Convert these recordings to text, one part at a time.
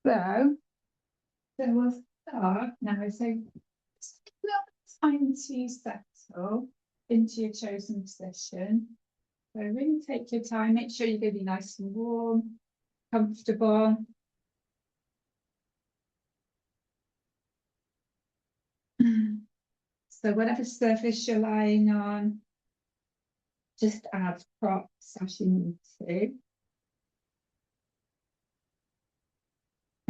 So, we'll start now. So, just take a little time to settle into your chosen position. So, really take your time. Make sure you're going to be nice and warm, comfortable. So, whatever surface you're lying on, just add props as you need to.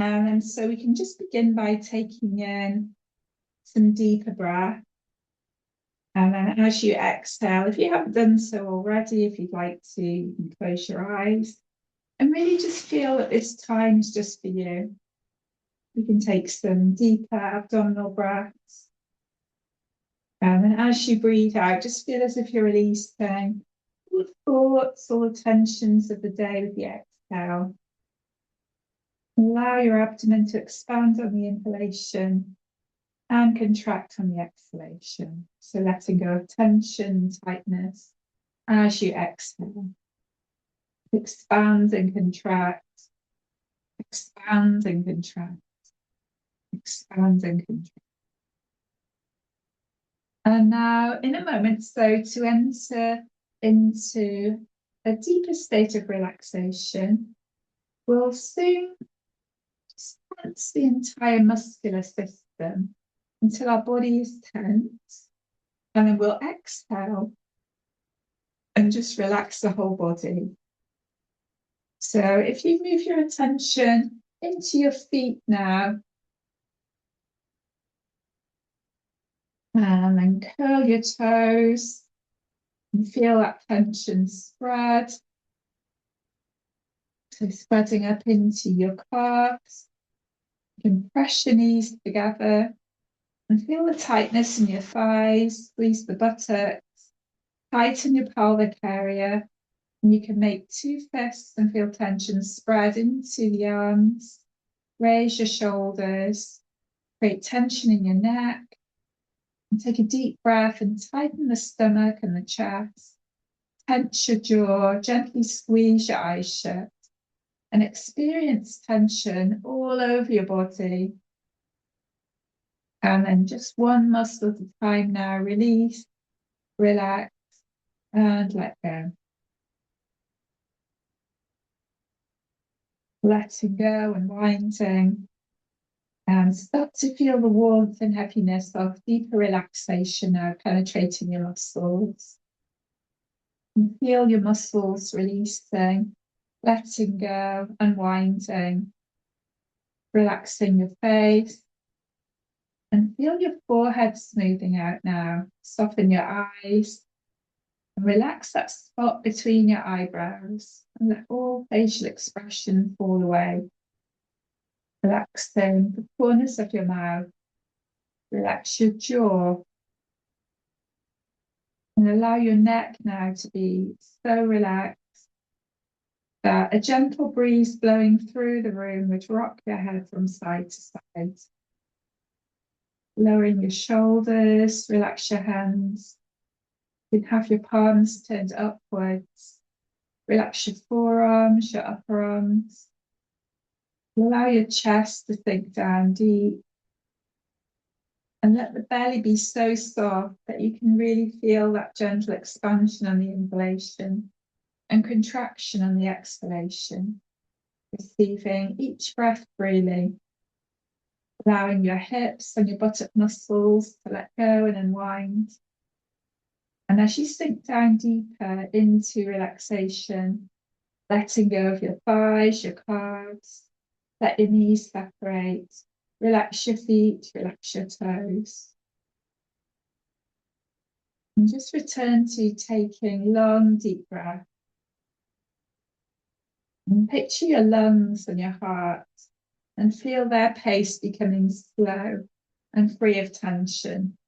And so we can just begin by taking in some deeper breath. And then as you exhale, if you haven't done so already, if you'd like to, you can close your eyes and really just feel that this time is just for you. You can take some deeper abdominal breaths. And then as you breathe out, just feel as if you're releasing all the thoughts, all the tensions of the day with the exhale. Allow your abdomen to expand on the inhalation and contract on the exhalation. So letting go of tension, tightness as you exhale. Expand and contract, expand and contract, expand and contract. And now in a moment, so to enter into a deeper state of relaxation, we'll soon tense the entire muscular system until our body is tense, and then we'll exhale and just relax the whole body. So if you move your attention into your feet now, and then curl your toes and feel that tension spread. So spreading up into your calves. You can press your knees together and feel the tightness in your thighs, squeeze the buttocks, tighten your pelvic area. And you can make two fists and feel tension spread into the arms. Raise your shoulders, create tension in your neck. And take a deep breath and tighten the stomach and the chest. Tense your jaw, gently squeeze your eyes shut. And experience tension all over your body. And then just one muscle at a time now. Release, relax, and let go. Letting go and winding. And start to feel the warmth and happiness of deeper relaxation now penetrating your muscles. And feel your muscles releasing, letting go, unwinding, relaxing your face. And feel your forehead smoothing out now. Soften your eyes and relax that spot between your eyebrows and let all facial expression fall away. Relaxing the corners of your mouth. Relax your jaw. And allow your neck now to be so relaxed that a gentle breeze blowing through the room would rock your head from side to side. Lowering your shoulders, relax your hands. You can have your palms turned upwards. Relax your forearms, your upper arms. Allow your chest to sink down deep. And let the belly be so soft that you can really feel that gentle expansion on the inhalation and contraction on the exhalation. Receiving each breath freely. Allowing your hips and your buttock muscles to let go and unwind. And as you sink down deeper into relaxation, letting go of your thighs, your calves, let your knees separate. Relax your feet, relax your toes. And just return to taking long, deep breaths. And picture your lungs and your heart and feel their pace becoming slow and free of tension.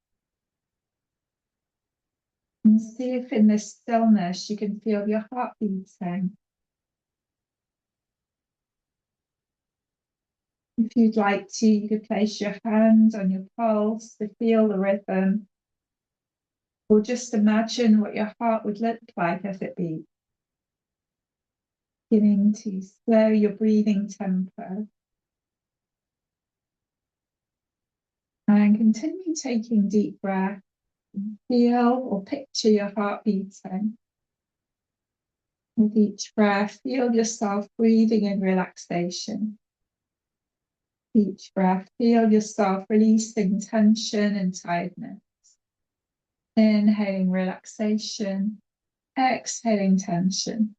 And see if in this stillness you can feel your heart beating. If you'd like to, you could place your hand on your pulse to feel the rhythm, or just imagine what your heart would look like as it beats. Beginning to slow your breathing tempo. continue taking deep breath. Feel or picture your heart beating. With each breath, feel yourself breathing in relaxation. Each breath, feel yourself releasing tension and tiredness. Inhaling relaxation, exhaling tension.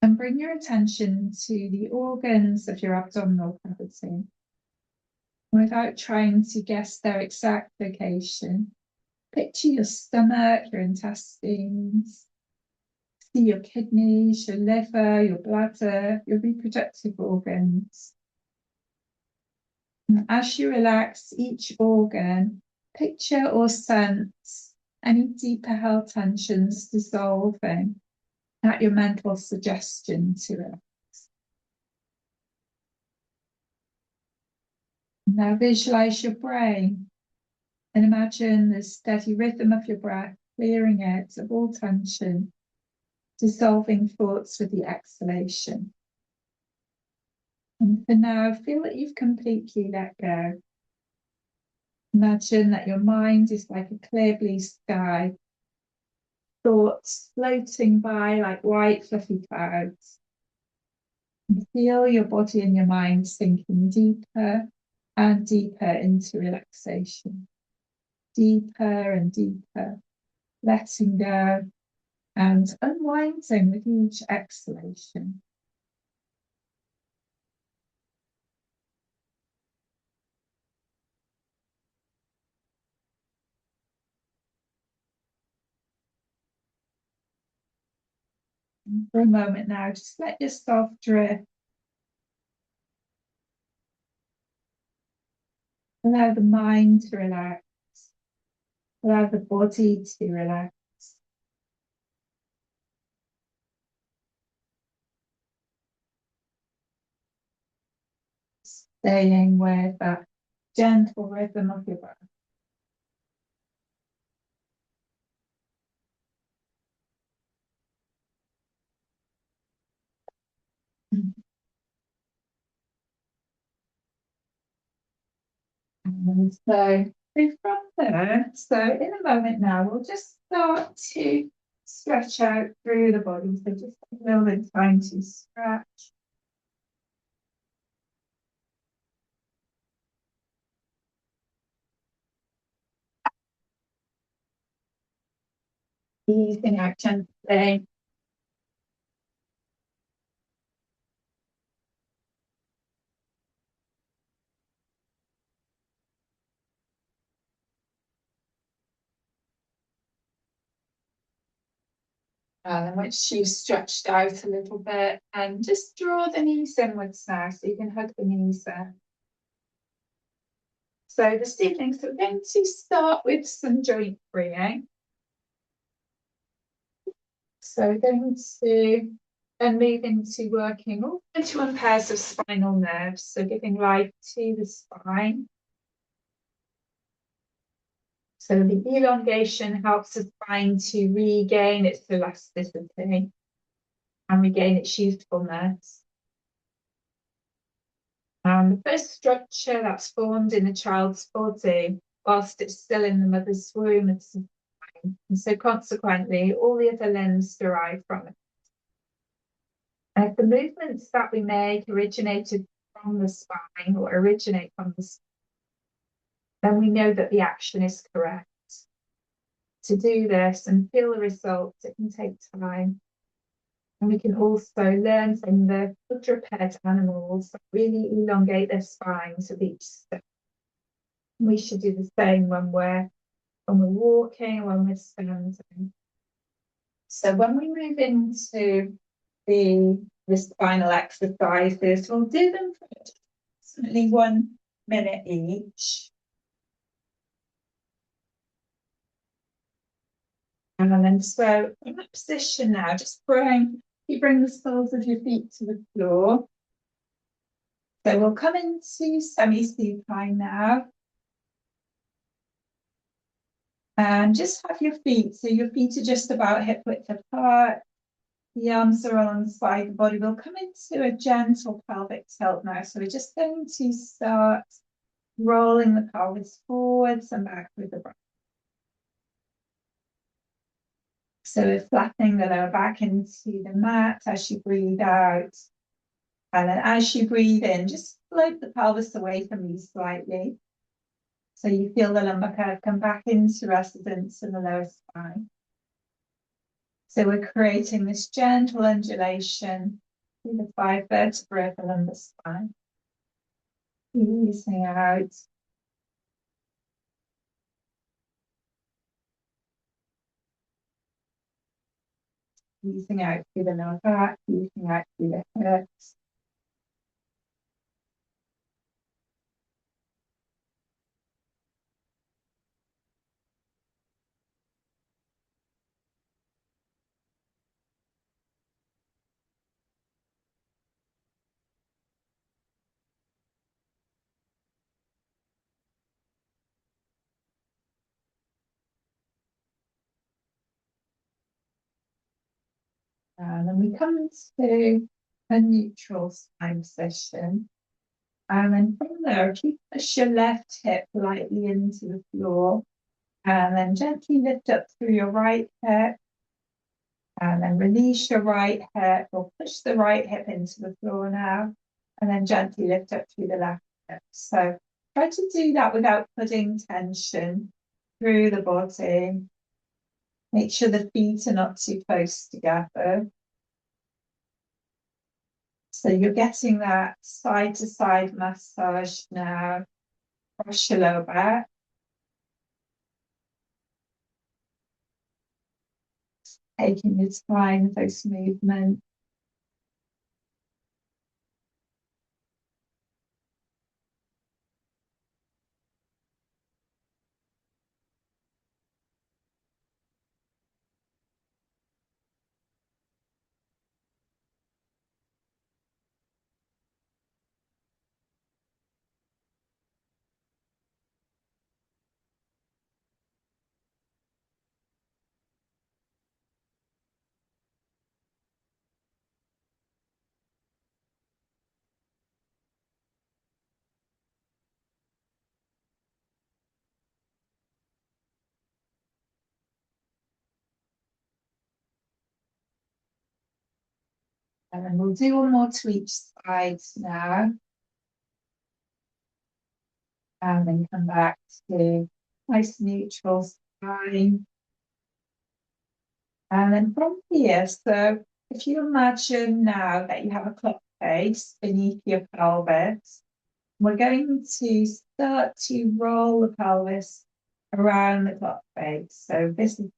And bring your attention to the organs of your abdominal cavity. Without trying to guess their exact location, picture your stomach, your intestines, see your kidneys, your liver, your bladder, your reproductive organs. And as you relax each organ, picture or sense any deeper held tensions dissolving at your mental suggestion to it. Now visualize your brain and imagine the steady rhythm of your breath, clearing it of all tension, dissolving thoughts with the exhalation. And for now, feel that you've completely let go. Imagine that your mind is like a clear blue sky, thoughts floating by like white fluffy clouds. And feel your body and your mind sinking deeper and deeper into relaxation. Deeper and deeper, letting go and unwinding with each exhalation. And for a moment now, just let yourself drift. Allow the mind to relax. Allow the body to relax. Staying with that gentle rhythm of your breath. And so from there, so in a moment now, we'll just start to stretch out through the body. So just take a little bit of time to stretch. Easing out gently. And then once you've stretched out a little bit, and just draw the knees inwards now, so you can hug the knees there. So this evening, so we're going to start with some joint freeing. So we're going to then move into working all 21 pairs of spinal nerves, so giving life to the spine. So the elongation helps the spine to regain its elasticity and regain its youthfulness. The first structure that's formed in a child's body whilst it's still in the mother's womb is the spine. And so consequently, all the other limbs derive from it. And if the movements that we make originated from the spine or originate from the spine, then we know that the action is correct. To do this and feel the results, it can take time. And we can also learn from the quadruped animals that really elongate their spines with each step. We should do the same when we're walking, when we're standing. So when we move into the spinal exercises, we'll do them for approximately 1 minute each. And then so in that position now, just you bring the soles of your feet to the floor. So we'll come into semi-supine now. And just have your feet, so your feet are just about hip width apart. The arms are alongside the body. We'll come into a gentle pelvic tilt now. So we're just going to start rolling the pelvis forwards and back with the breath. So we're flattening the lower back into the mat as you breathe out. And then as you breathe in, just float the pelvis away from you slightly. So you feel the lumbar curve come back into residence in the lower spine. So we're creating this gentle undulation through the 5 vertebrae of the lumbar spine. Easing out. Easing out through the lower back, easing out through the hips. And then we come to a neutral spine position. And then from there, if you push your left hip lightly into the floor, and then gently lift up through your right hip, and then release your right hip, or push the right hip into the floor now, and then gently lift up through the left hip. So try to do that without putting tension through the body. Make sure the feet are not too close together. So you're getting that side to side massage now. Across your lower back. Taking your time with those movements. And then we'll do one more to each side now. And then come back to nice neutral spine. And then from here, so if you imagine now that you have a clock face beneath your pelvis, we're going to start to roll the pelvis around the clock face. So this is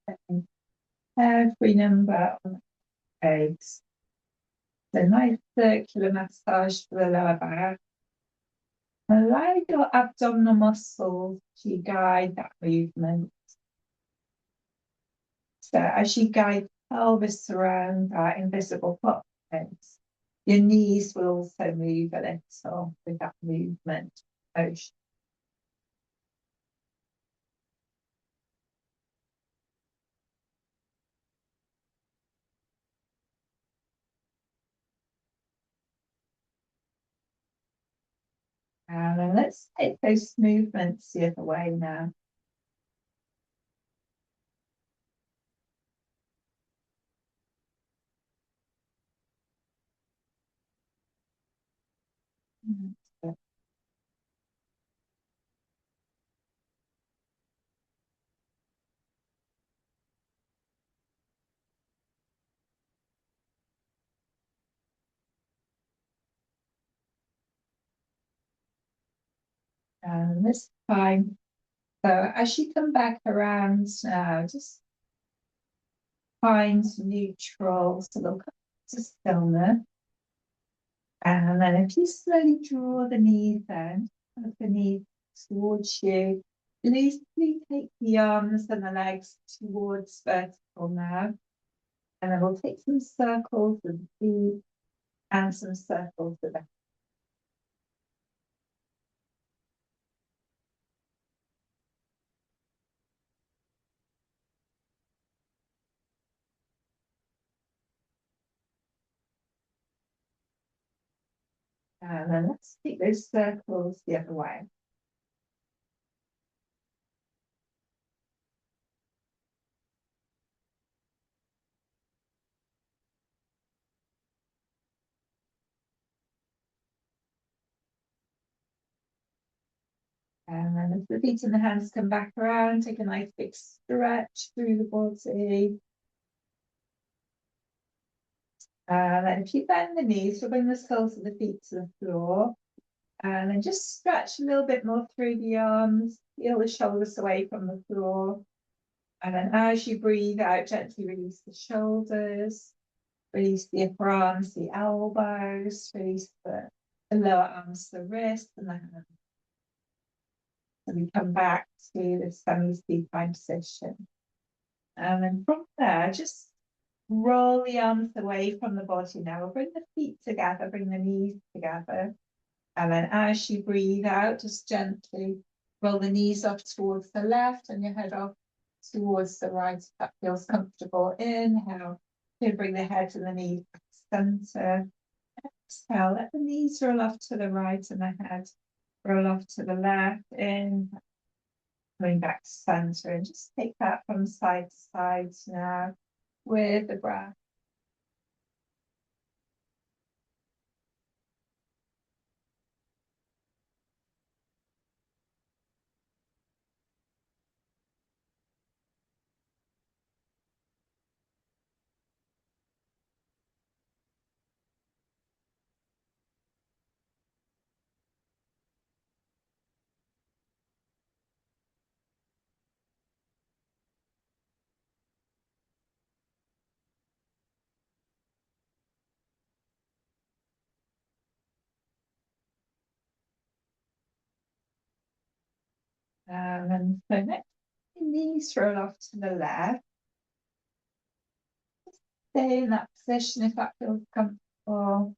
every number on the face. So nice circular massage for the lower back. Allow your abdominal muscles to guide that movement. So as you guide the pelvis around that invisible clock face, your knees will also move a little with that movement motion. And then let's take those movements the other way now. And this time, so as you come back around now, just find neutral, so they'll come to stillness. And then if you slowly draw the knees down, the knees towards you, loosely take the arms and the legs towards vertical now. And then we'll take some circles with the feet and some circles with the back. And then let's take those circles the other way. And then as the feet and the hands come back around, take a nice big stretch through the body. And then if you bend the knees, you'll bring the soles of the feet to the floor. And then just stretch a little bit more through the arms, feel the shoulders away from the floor. And then as you breathe out, gently release the shoulders, release the upper arms, the elbows, release the lower arms, the wrists, and the hands. And we come back to the semi-supine position. And then from there, just roll the arms away from the body now. We'll bring the feet together, bring the knees together. And then as you breathe out, just gently roll the knees off towards the left and your head off towards the right, if that feels comfortable. Inhale, bring the head and the knees back to center. Exhale, let the knees roll off to the right and the head roll off to the left. Inhale, coming back to center, and just take that from side to side now with the breath. And so next, knees roll off to the left. Stay in that position if that feels comfortable.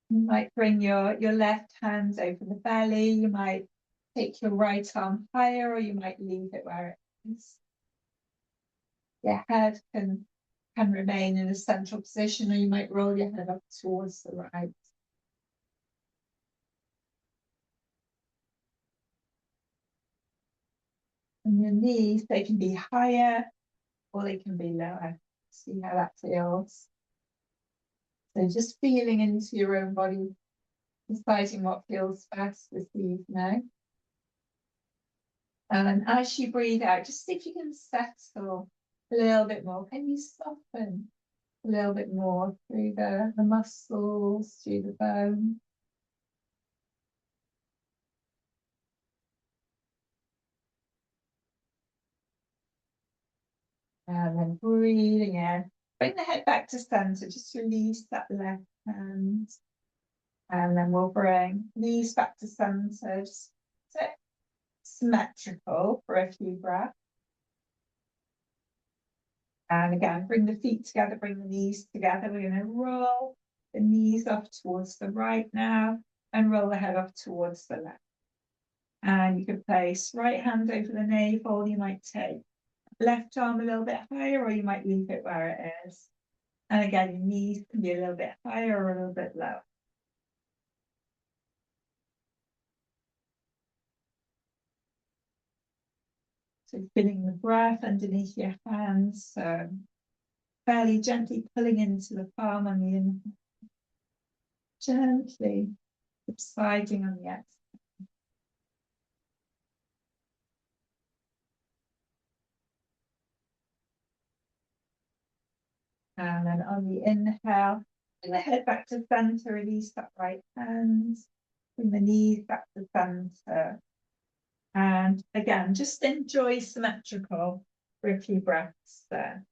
You might bring your left hand over the belly. You might take your right arm higher, or you might leave it where it is. Your head can remain in a central position, or you might roll your head up towards the right. And your knees, they can be higher or they can be lower. See how that feels. So just feeling into your own body, deciding what feels best this evening. And as you breathe out, just see if you can settle a little bit more. Can you soften a little bit more through the muscles, through the bone? And then breathing in. Bring the head back to center. Just release that left hand. And then we'll bring knees back to center. Just sit symmetrical for a few breaths. And again, bring the feet together, bring the knees together. We're going to roll the knees off towards the right now and roll the head off towards the left. And you can place right hand over the navel. You might take left arm a little bit higher, or you might leave it where it is. And again, your knees can be a little bit higher or a little bit lower. So feeling the breath underneath your hands, fairly gently pulling into the palm on the inhale, gently subsiding on the exhale. And then on the inhale, bring the head back to center, release that right hand, bring the knees back to center. And again, just enjoy symmetrical for a few breaths there.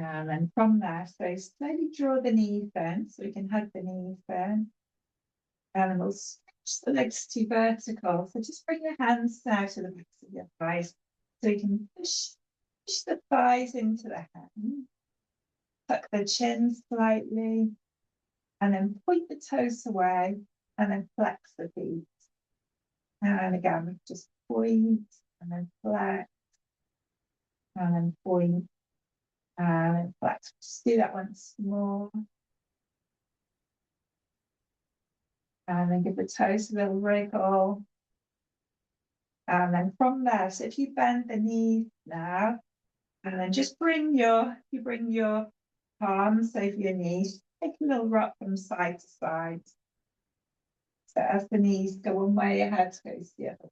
And then from there, so slowly draw the knees in, so we can hug the knees in. And then we'll stretch the legs to vertical. So just bring your hands now to the backs of your thighs, so you can push the thighs into the hands. tuck the chin slightly, and then point the toes away, and then flex the feet. And again, just point, and then flex, and then point, and then flex. Just do that once more. And then give the toes a little wriggle. And then from there, so if you bend the knees now, and then just bring your palms over your knees, take a little rock from side to side. So as the knees go one way, your head goes the other.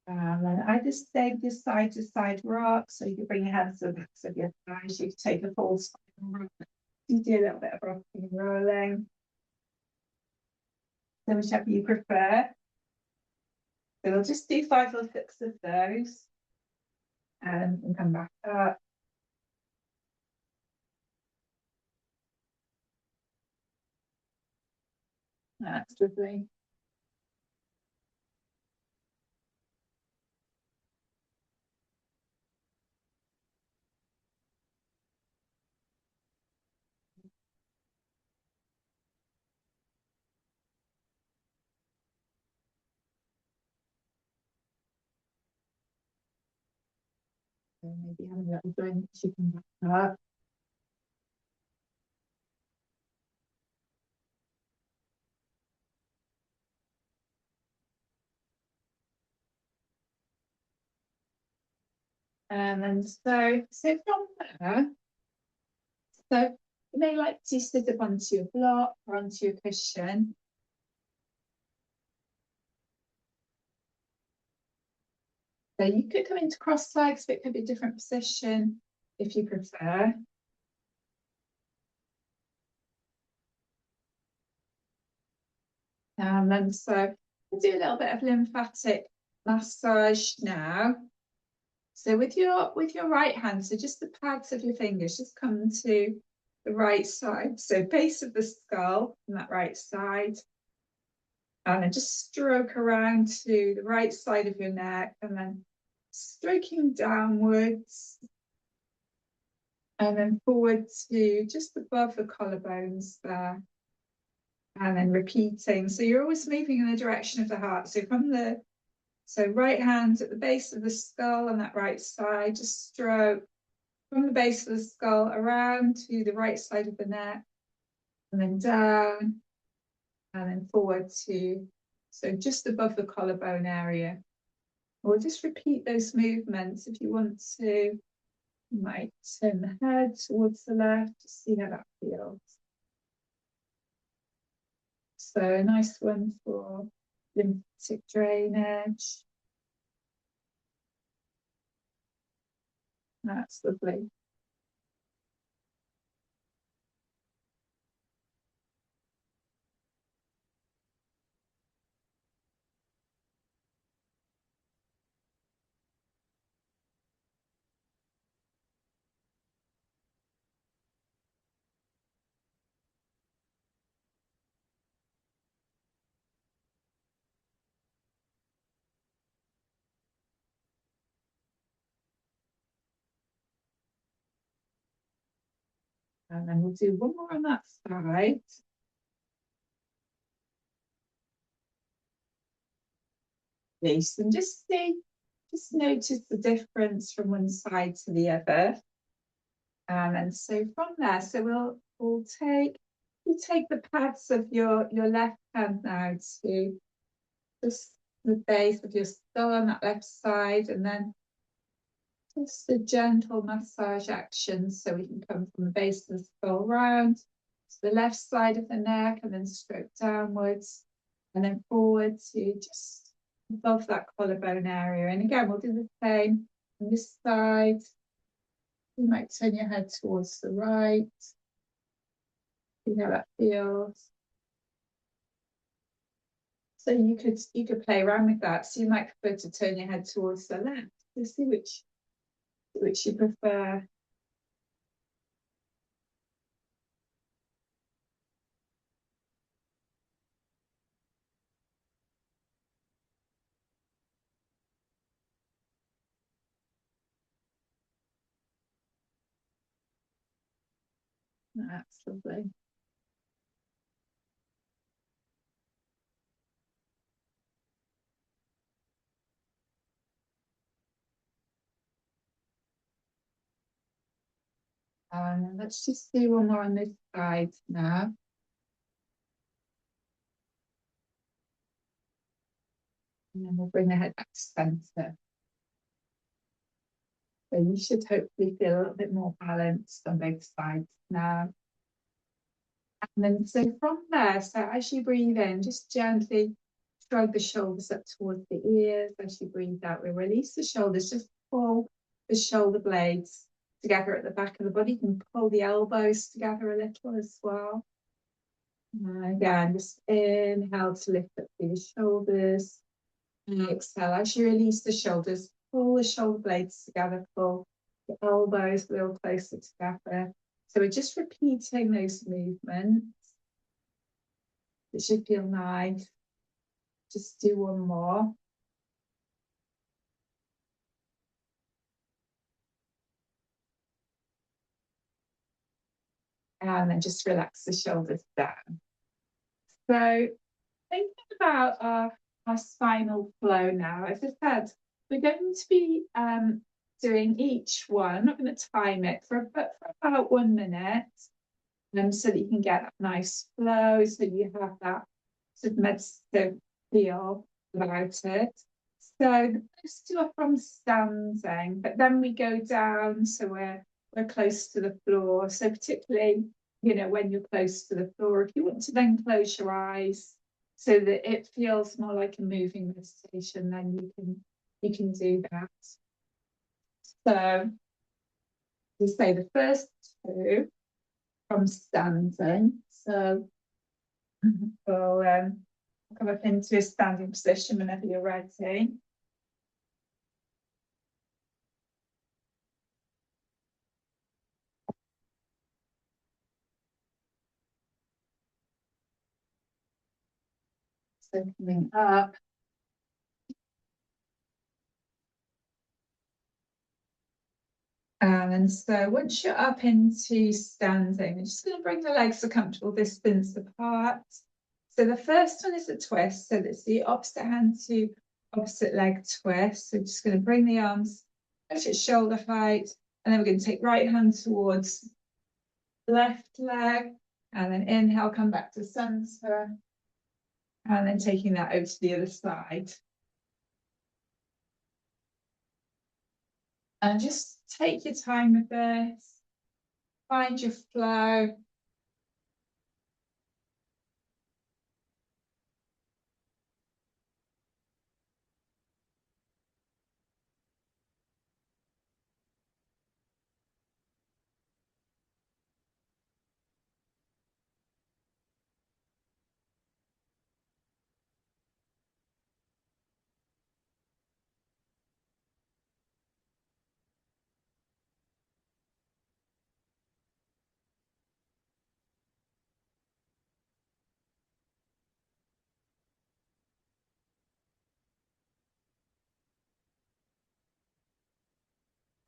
And then I just stay this side to side rock. So you can bring your hands to the backs of your thighs. You can take a full spinal rock. You do a little bit of rocking and rolling. So whichever you prefer. So we'll just do 5 or 6 of those. And come back up. That's lovely. So maybe have a little drink as you come back up. And then so from there, so you may like to sit up onto your block or onto your cushion. So you could come into cross legs, but it could be a different position if you prefer. And then so we'll do a little bit of lymphatic massage now. So with your right hand, so just the pads of your fingers, just come to the right side. So base of the skull on that right side. And then just stroke around to the right side of your neck, and then stroking downwards. And then forward to just above the collarbones there. And then repeating. So you're always moving in the direction of the heart. So so right hand at the base of the skull on that right side, just stroke from the base of the skull around to the right side of the neck, and then down, and then forward to, so just above the collarbone area. We'll just repeat those movements. If you want to, you might turn the head towards the left to see how that feels. So a nice one for lymphatic drainage. That's lovely. And then we'll do one more on that side. This, and just notice the difference from one side to the other. And so from there, so we'll take the pads of your left hand now to just the base of your skull on that left side, and then just a gentle massage action, so we can come from the base of the skull round to the left side of the neck, and then stroke downwards, and then forward to just above that collarbone area. And again, we'll do the same on this side. You might turn your head towards the right. See how that feels. So you could play around with that. So you might prefer to turn your head towards the left. So see which you prefer. That's lovely. And let's just do one more on this side now. And then we'll bring the head back to center. So you should hopefully feel a little bit more balanced on both sides now. And then so from there, so as you breathe in, just gently shrug the shoulders up towards the ears. As you breathe out, we release the shoulders, just pull the shoulder blades together at the back of the body. You can pull the elbows together a little as well. And again, just inhale to lift up through the shoulders. And exhale, as you release the shoulders, pull the shoulder blades together, pull the elbows a little closer together. So we're just repeating those movements. It should feel nice. Just do one more. And then just relax the shoulders down. So thinking about our spinal flow now, as I said, we're going to be doing each one. I'm not going to time it for about 1 minute, so that you can get a nice flow, so you have that sort of meditative feel about it. So the first two are from standing, but then we go down, so we're close to the floor. So particularly, when you're close to the floor, if you want to then close your eyes so that it feels more like a moving meditation, then you can do that. So we say the first two from standing. So we'll come up into a standing position whenever you're ready. So coming up. And so once you're up into standing, you're just going to bring the legs a comfortable distance apart. So the first one is a twist. So that's the opposite hand to opposite leg twist. So just going to bring the arms at shoulder height. And then we're going to take right hand towards left leg. And then inhale, come back to center. And then taking that over to the other side. And just take your time with this. Find your flow.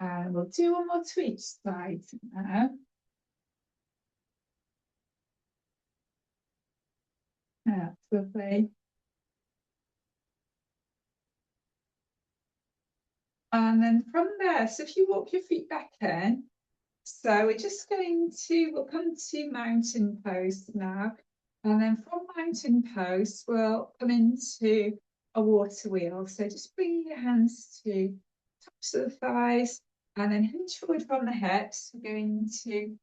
And we'll do one more to each side now. That's lovely. And then from there, so if you walk your feet back in, so we're just we'll come to mountain pose now. And then from mountain pose, we'll come into a water wheel. So just bring your hands to tops of the thighs and then hinge forward from the hips. We're going to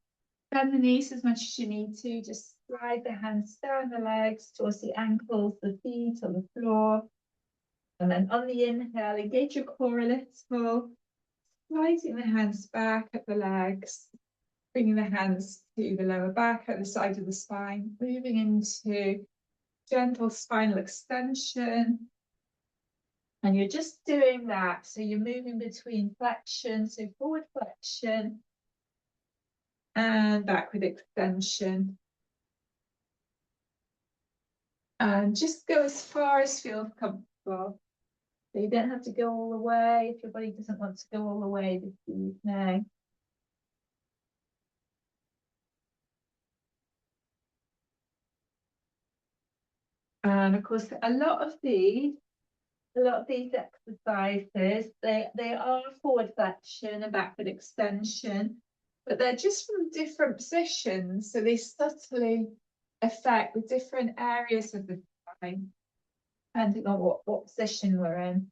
bend the knees as much as you need to. Just slide the hands down the legs towards the ankles, the feet, on the floor. And then on the inhale, engage your core a little, sliding the hands back up the legs, bringing the hands to the lower back at the side of the spine, moving into gentle spinal extension. And you're just doing that. So you're moving between flexion, so forward flexion and backward extension. And just go as far as feels comfortable. So you don't have to go all the way if your body doesn't want to go all the way this evening. And of course, a lot of these exercises, they are forward flexion and backward extension, but they're just from different positions, so they subtly affect the different areas of the spine, depending on what position we're in.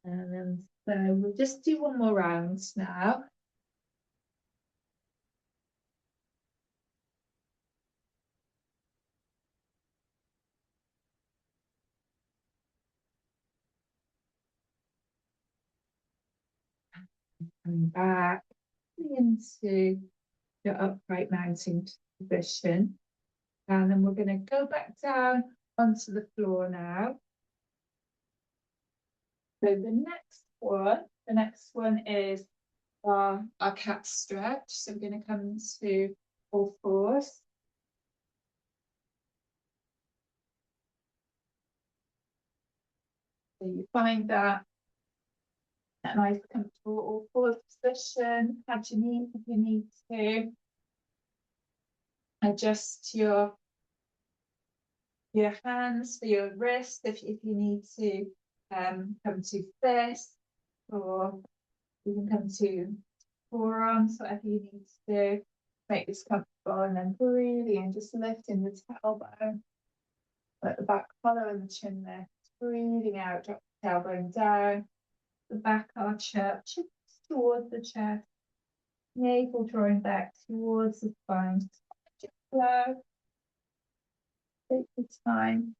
And so we'll just do one more round now. Coming back into your upright mounting position. And then we're going to go back down onto the floor now. So the next one is our cat stretch. So we're going to come to all fours. So you find that nice comfortable all fours position. Catch your knees if you need to. Adjust your hands for your wrist if you need to come to fist, or you can come to forearms, whatever you need to do. Make this comfortable, and then breathing and just lifting the tailbone, let the back follow and the chin lift. Breathing out, drop the tailbone down, the back arch up, just towards the chest, navel drawing back towards the spine. Just flow. Take the time.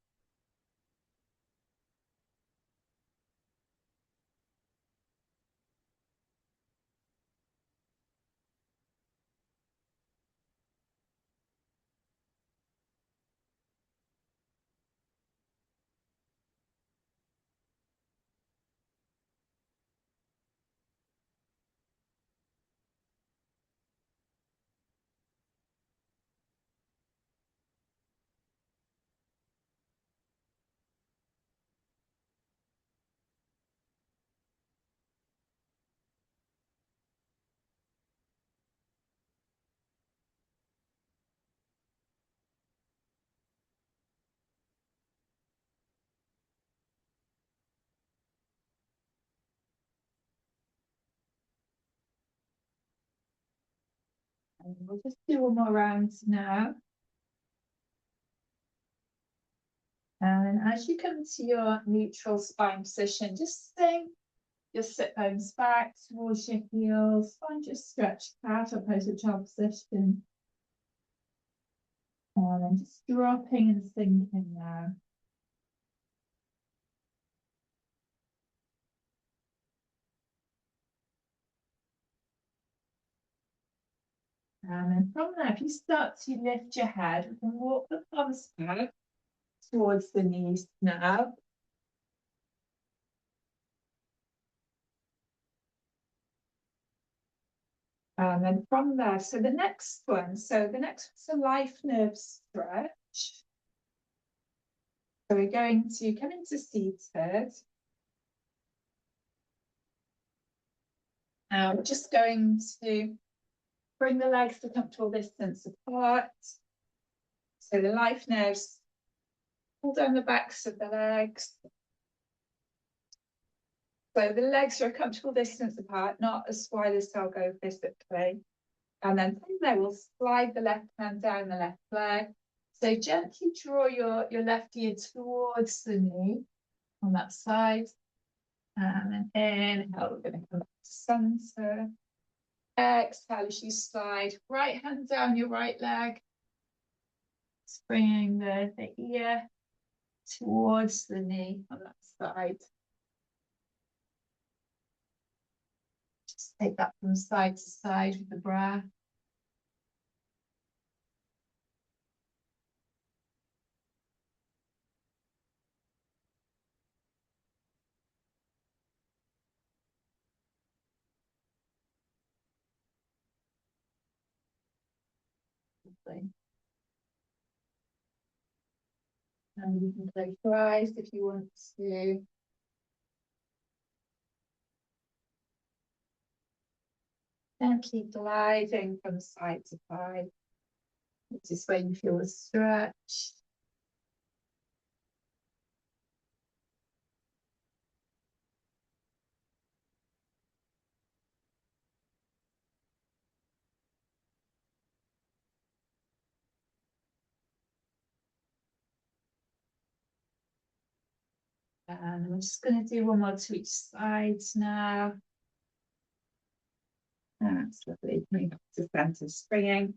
And we'll just do one more round now. And as you come to your neutral spine position, just sink your sit bones back towards your heels. Find your stretched out opposite child position. And then just dropping and sinking now. And then from there, if you start to lift your head, we can walk the palms back towards the knees now. And then from there, so the next one's a life nerve stretch. So we're going to come into seated. Now we're just going to bring the legs to a comfortable distance apart. So the life nerves pull down the backs of the legs. So the legs are a comfortable distance apart, not as wide as they'll go physically. And then from there, we'll slide the left hand down the left leg. So gently draw your left ear towards the knee on that side. And then inhale, we're going to come back to center. Exhale as you slide right hand down your right leg. Just bringing the ear towards the knee on that side. Just take that from side to side with the breath. Lovely. And you can close your eyes if you want to. Gently gliding from side to side. This is where you feel the stretch. And I'm just going to do one more to each side now. That's lovely. Coming back to center, springing.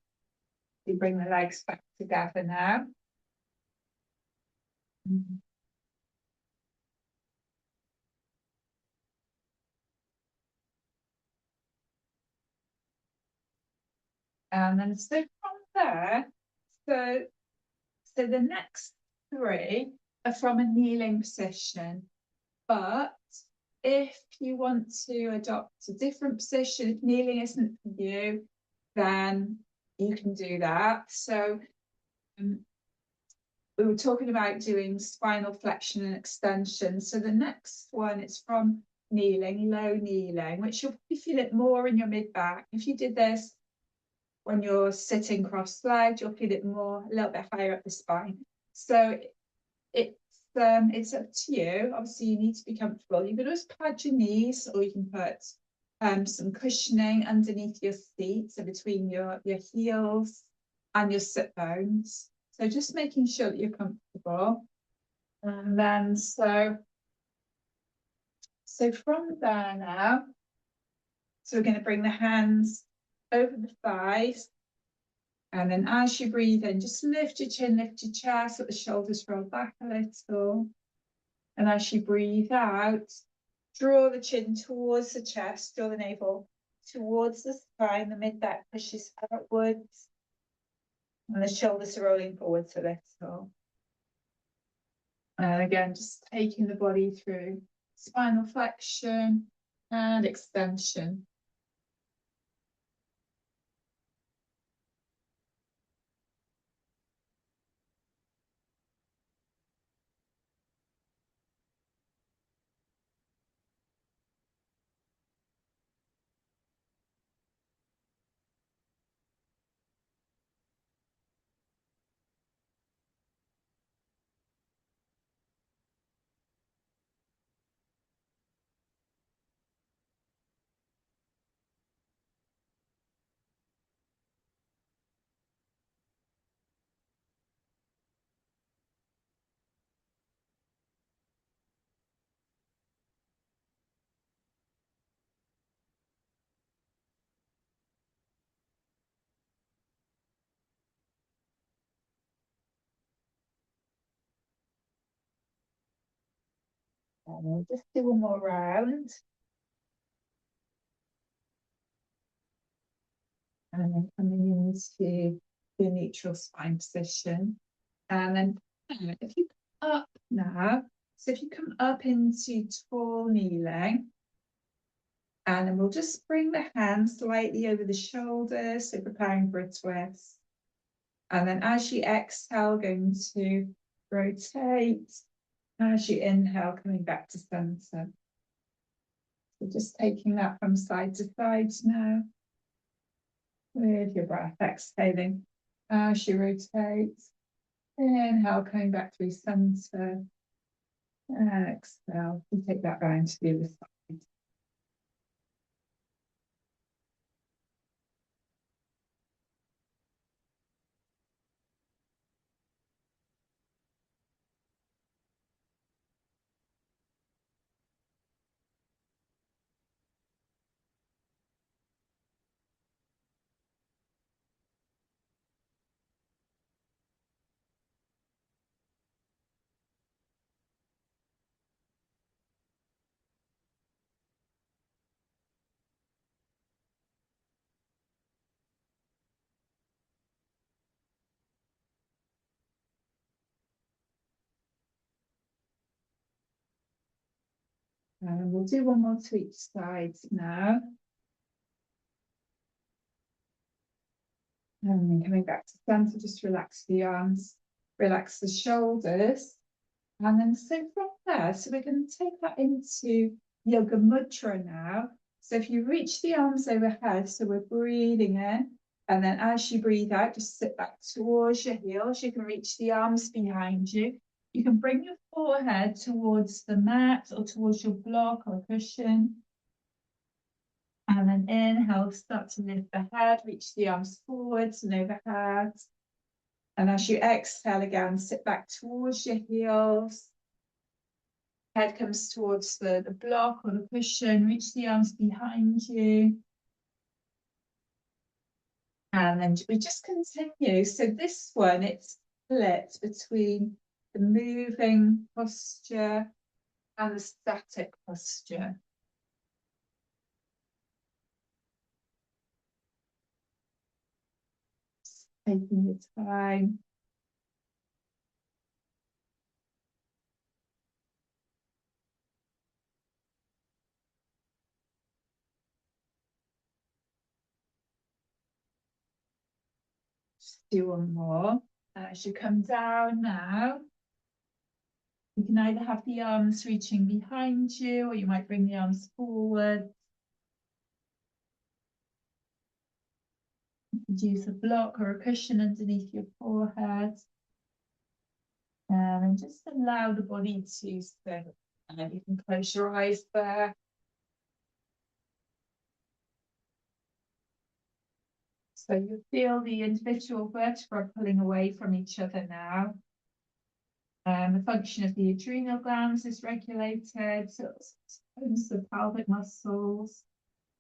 You bring the legs back together now. And then so from there, so the next three are from a kneeling position. But if you want to adopt a different position, if kneeling isn't for you, then you can do that. So we were talking about doing spinal flexion and extension. So the next one is from kneeling, low kneeling, which you'll probably feel it more in your mid back. If you did this when you're sitting cross-legged, you'll feel it more, a little bit higher up the spine. So it's up to you. Obviously, you need to be comfortable. You can always pad your knees, or you can put some cushioning underneath your feet, so between your heels and your sit bones. So just making sure that you're comfortable. And then so from there now, so we're going to bring the hands over the thighs. And then as you breathe in, just lift your chin, lift your chest, let the shoulders roll back a little. And as you breathe out, draw the chin towards the chest, draw the navel towards the spine, the mid back pushes outwards. And the shoulders are rolling forwards a little. And again, just taking the body through spinal flexion and extension. And we'll just do one more round. And then coming into your neutral spine position. And then if you come up now, so if you come up into tall kneeling, and then we'll just bring the hands slightly over the shoulders, so preparing for a twist. And then as you exhale, going to rotate. As you inhale, coming back to center. So just taking that from side to side now. With your breath, exhaling. As you rotate. Inhale, coming back through center. Exhale. You take that round to the other side. And we'll do one more to each side now. And then coming back to center, just relax the arms, relax the shoulders. And then so from there, so we're going to take that into Yoga Mudra now. So if you reach the arms overhead, so we're breathing in, and then as you breathe out, just sit back towards your heels. You can reach the arms behind you. You can bring your forehead towards the mat or towards your block or cushion. And then inhale, start to lift the head, reach the arms forwards and overhead. And as you exhale again, sit back towards your heels. Head comes towards the block or the cushion, reach the arms behind you. And then we just continue. So this one, it's split between the moving posture and the static posture. Just taking your time. Just do one more. As you come down now, you can either have the arms reaching behind you, or you might bring the arms forward. You could use a block or a cushion underneath your forehead. And just allow the body to sit. And then you can close your eyes there. So you feel the individual vertebrae pulling away from each other now. The function of the adrenal glands is regulated, so it opens the pelvic muscles,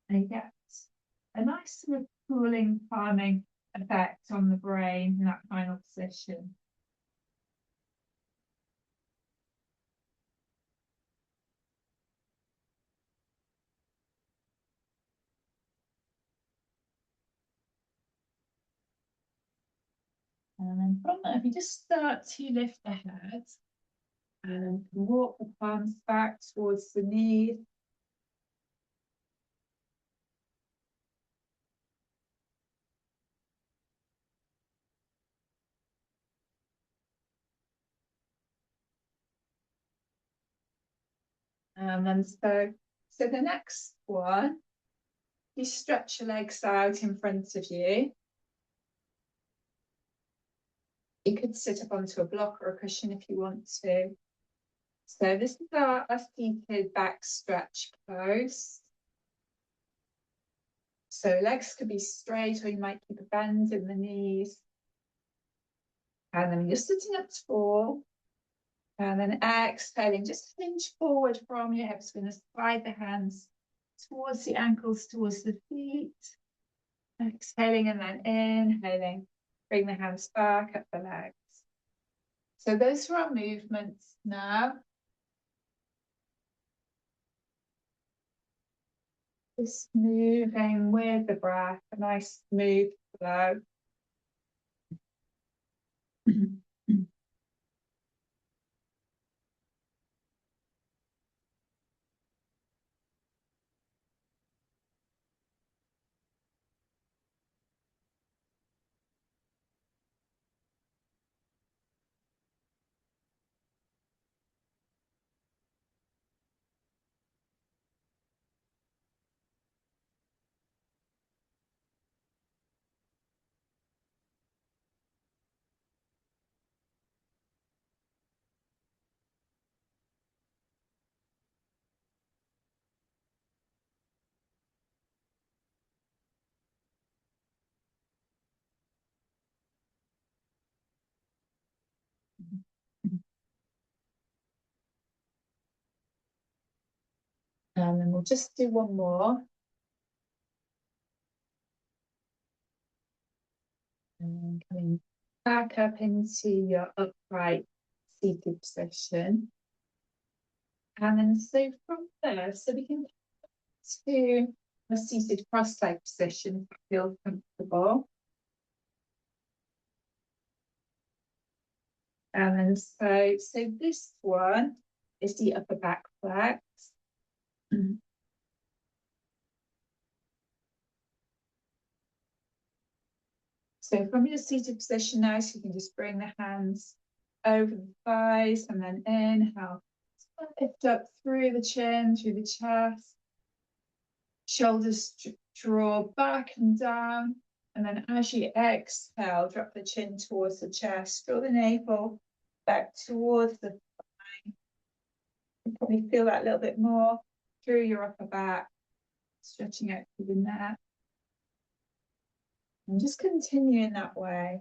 and you get a nice sort of cooling, calming effect on the brain in that final position. And then from there, if you just start to lift the head and walk the palms back towards the knees. And then so the next one, you stretch your legs out in front of you. You could sit up onto a block or a cushion if you want to. So this is our seated back stretch pose. So legs could be straight, or you might keep a bend in the knees. And then you're sitting up tall. And then exhaling, just hinge forward from your hips. We're going to slide the hands towards the ankles, towards the feet. Exhaling and then inhaling. Bring the hands back up the legs. So those are our movements now. Just moving with the breath, a nice smooth flow. And then we'll just do one more. And then coming back up into your upright seated position. And then so from there, so we can to a seated cross-leg position if you feel comfortable. And then so this one is the upper back flex. So from your seated position now, so you can just bring the hands over the thighs and then inhale. Lift up through the chin, through the chest. Shoulders draw back and down. And then as you exhale, drop the chin towards the chest, draw the navel back towards the thigh. You probably feel that a little bit more through your upper back, stretching out through the neck. And just continue in that way.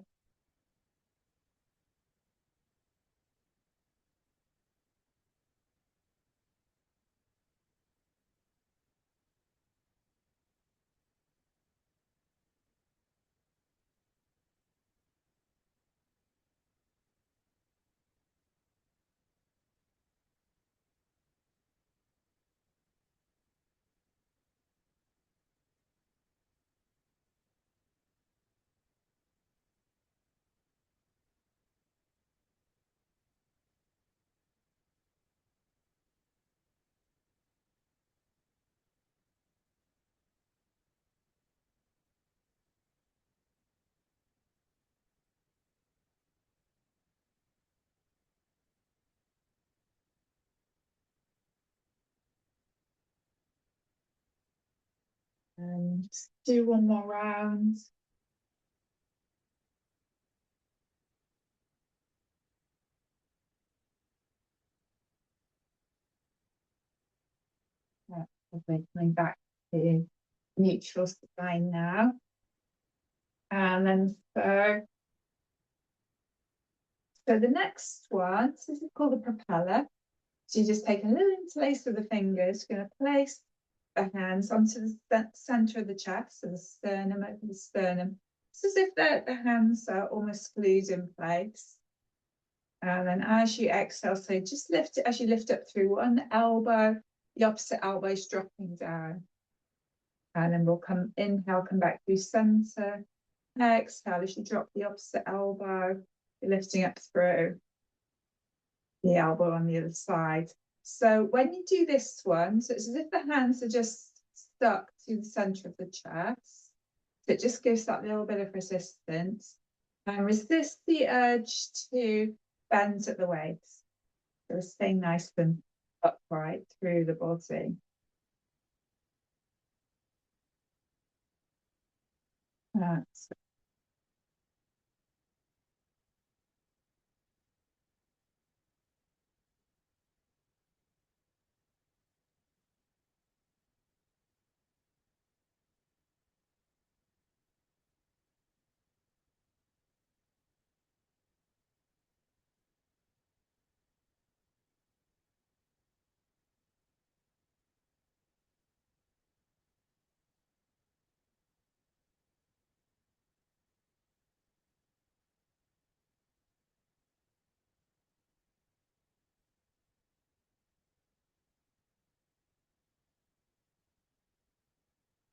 And just do one more round. Coming back to neutral spine now. And then so the next one, so this is called a propeller. So you just take a little interlace with the fingers. You're going to place the hands onto the center of the chest, so the sternum over the sternum. It's as if the hands are almost glued in place. And then as you exhale, so just lift it as you lift up through one elbow, the opposite elbow is dropping down. And then we'll inhale, come back through center. Exhale as you drop the opposite elbow, you're lifting up through the elbow on the other side. So when you do this one, so it's as if the hands are just stuck to the center of the chest. So it just gives that little bit of resistance. And resist the urge to bend at the waist. So staying nice and upright through the body. That's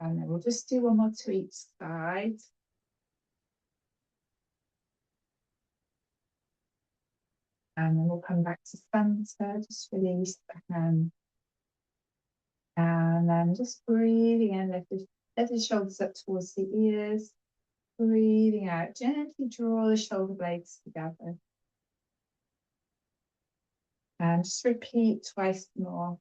and then we'll just do one more to each side. And then we'll come back to center, just release the hand. And then just breathing in, lift the shoulders up towards the ears. Breathing out, gently draw the shoulder blades together. And just repeat twice more.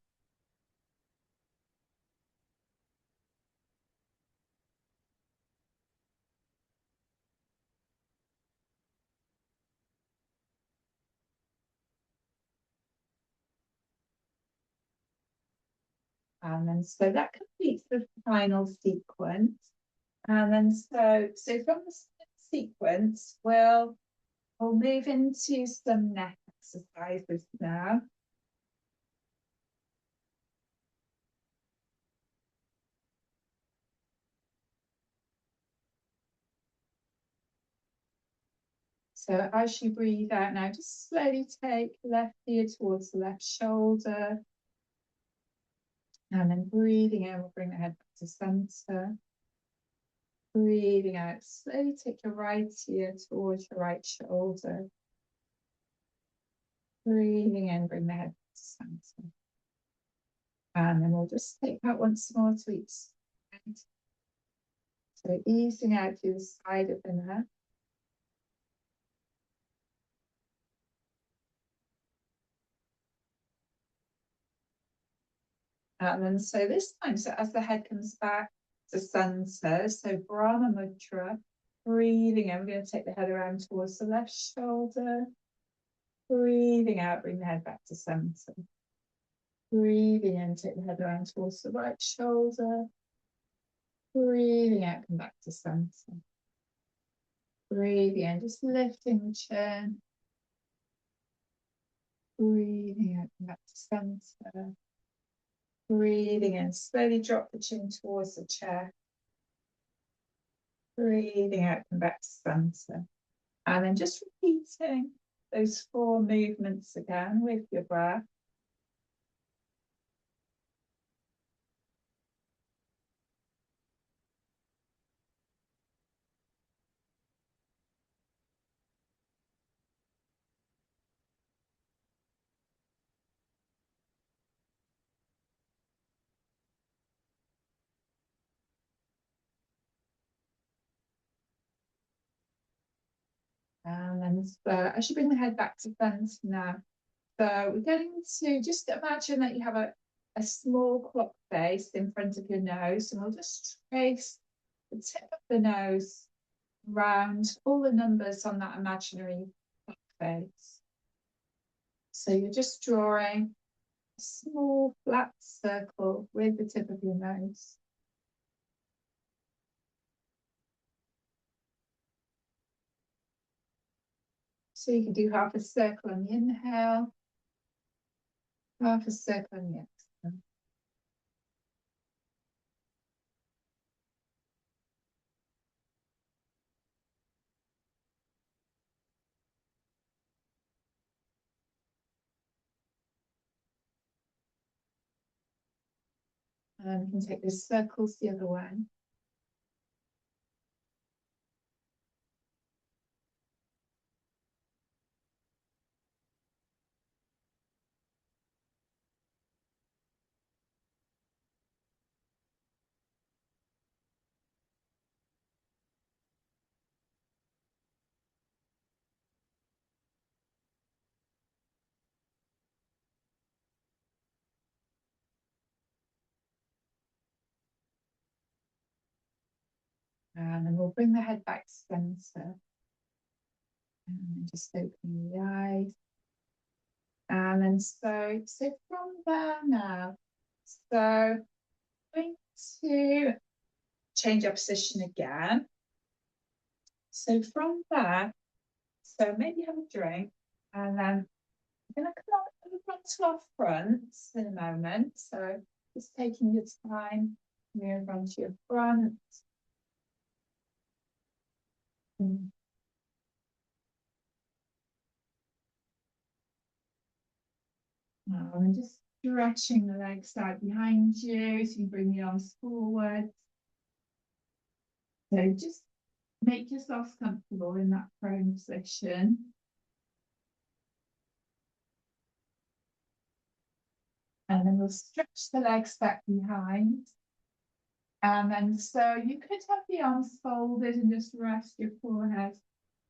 And then so that completes the final sequence. And then so from the sequence, we'll move into some neck exercises now. So as you breathe out now, just slowly take left ear towards the left shoulder. And then breathing in, we'll bring the head back to center. Breathing out, slowly take your right ear towards your right shoulder. Breathing in, bring the head back to center. And then we'll just take that once more to each side. So easing out through the side of the neck. And then so this time, so as the head comes back to center, so Brahma Mudra, breathing in, we're going to take the head around towards the left shoulder. Breathing out, bring the head back to center. Breathing in, take the head around towards the right shoulder. Breathing out, come back to center. Breathing in, just lifting the chin. Breathing out, come back to center. Breathing in, slowly drop the chin towards the chest. Breathing out, come back to center. And then just repeating those 4 movements again with your breath. And then I should bring the head back to center now. So we're going to just imagine that you have a small clock face in front of your nose, and we'll just trace the tip of the nose around all the numbers on that imaginary clock face. So you're just drawing a small flat circle with the tip of your nose. So you can do half a circle on the inhale, half a circle on the exhale. And you can take the circles the other way. And then we'll bring the head back to center. And just open the eyes. And then so from there now, so I'm going to change our position again. So from there, so maybe have a drink, and then I'm going to come up to our fronts in a moment. So just taking your time, move onto your front. And just stretching the legs out behind you so you bring the arms forward. So just make yourself comfortable in that prone position. And then we'll stretch the legs back behind. And then so you could have the arms folded and just rest your forehead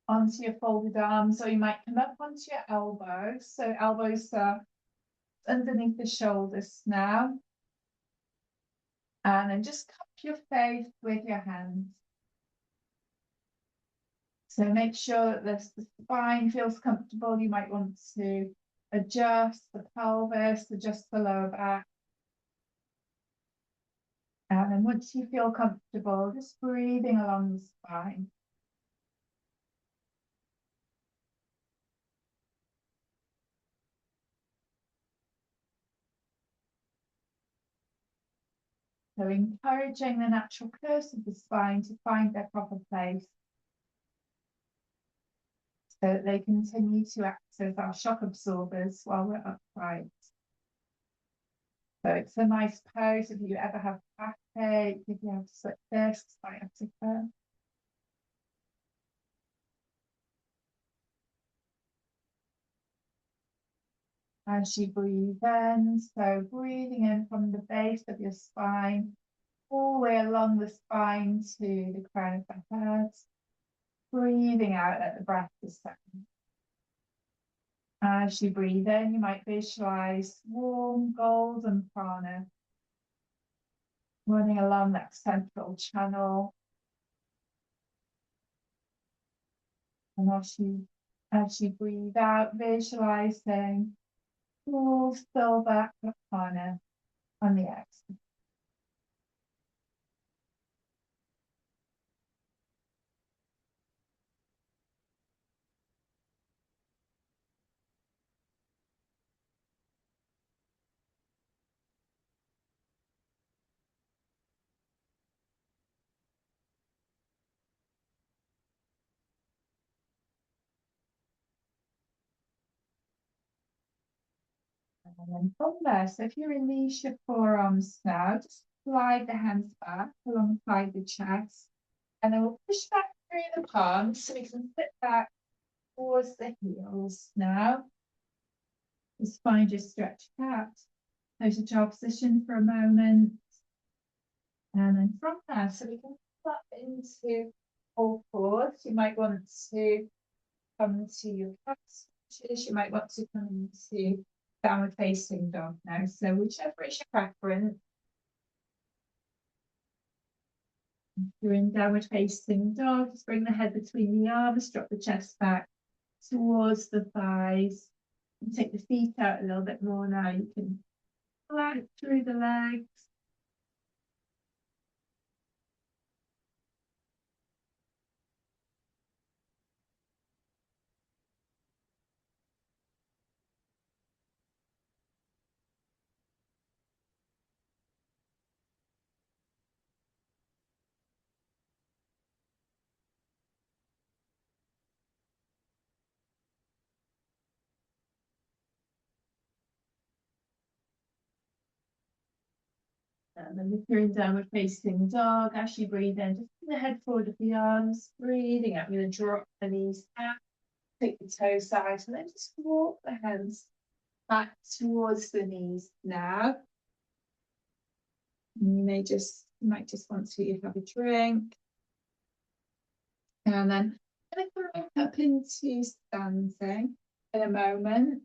onto your folded arms, or you might come up onto your elbows. So elbows are underneath the shoulders now. And then just cup your face with your hands. So make sure that the spine feels comfortable. You might want to adjust the pelvis, adjust the lower back. And then once you feel comfortable, just breathing along the spine. So encouraging the natural curves of the spine to find their proper place, so that they continue to act as our shock absorbers while we're upright. So it's a nice pose if you ever have backache, if you have slip discs, sciatica. As you breathe in, so breathing in from the base of your spine, all the way along the spine to the crown of the head. Breathing out at the breath descent. As you breathe in, you might visualize warm golden prana running along that central channel. And as you breathe out, visualizing full silver prana on the exhale. And then from there, so if you release your forearms now, just slide the hands back alongside the chest. And then we'll push back through the palms so we can sit back towards the heels now. Just find your stretch out. Go to child position for a moment. And then from there, so we can flap into all fours. You might want to come to your cat stretches. You might want to come into downward facing dog now. So whichever is your preference. If you're in downward facing dog, just bring the head between the arms, drop the chest back towards the thighs. And take the feet out a little bit more now. You can flat through the legs. And then if you're in downward facing dog, as you breathe in, just put the head forward of the arms, breathing out. I'm going to drop the knees out, take the toes out, and then just walk the hands back towards the knees now. And you might just want to have a drink. And then I'm going to come up into standing in a moment.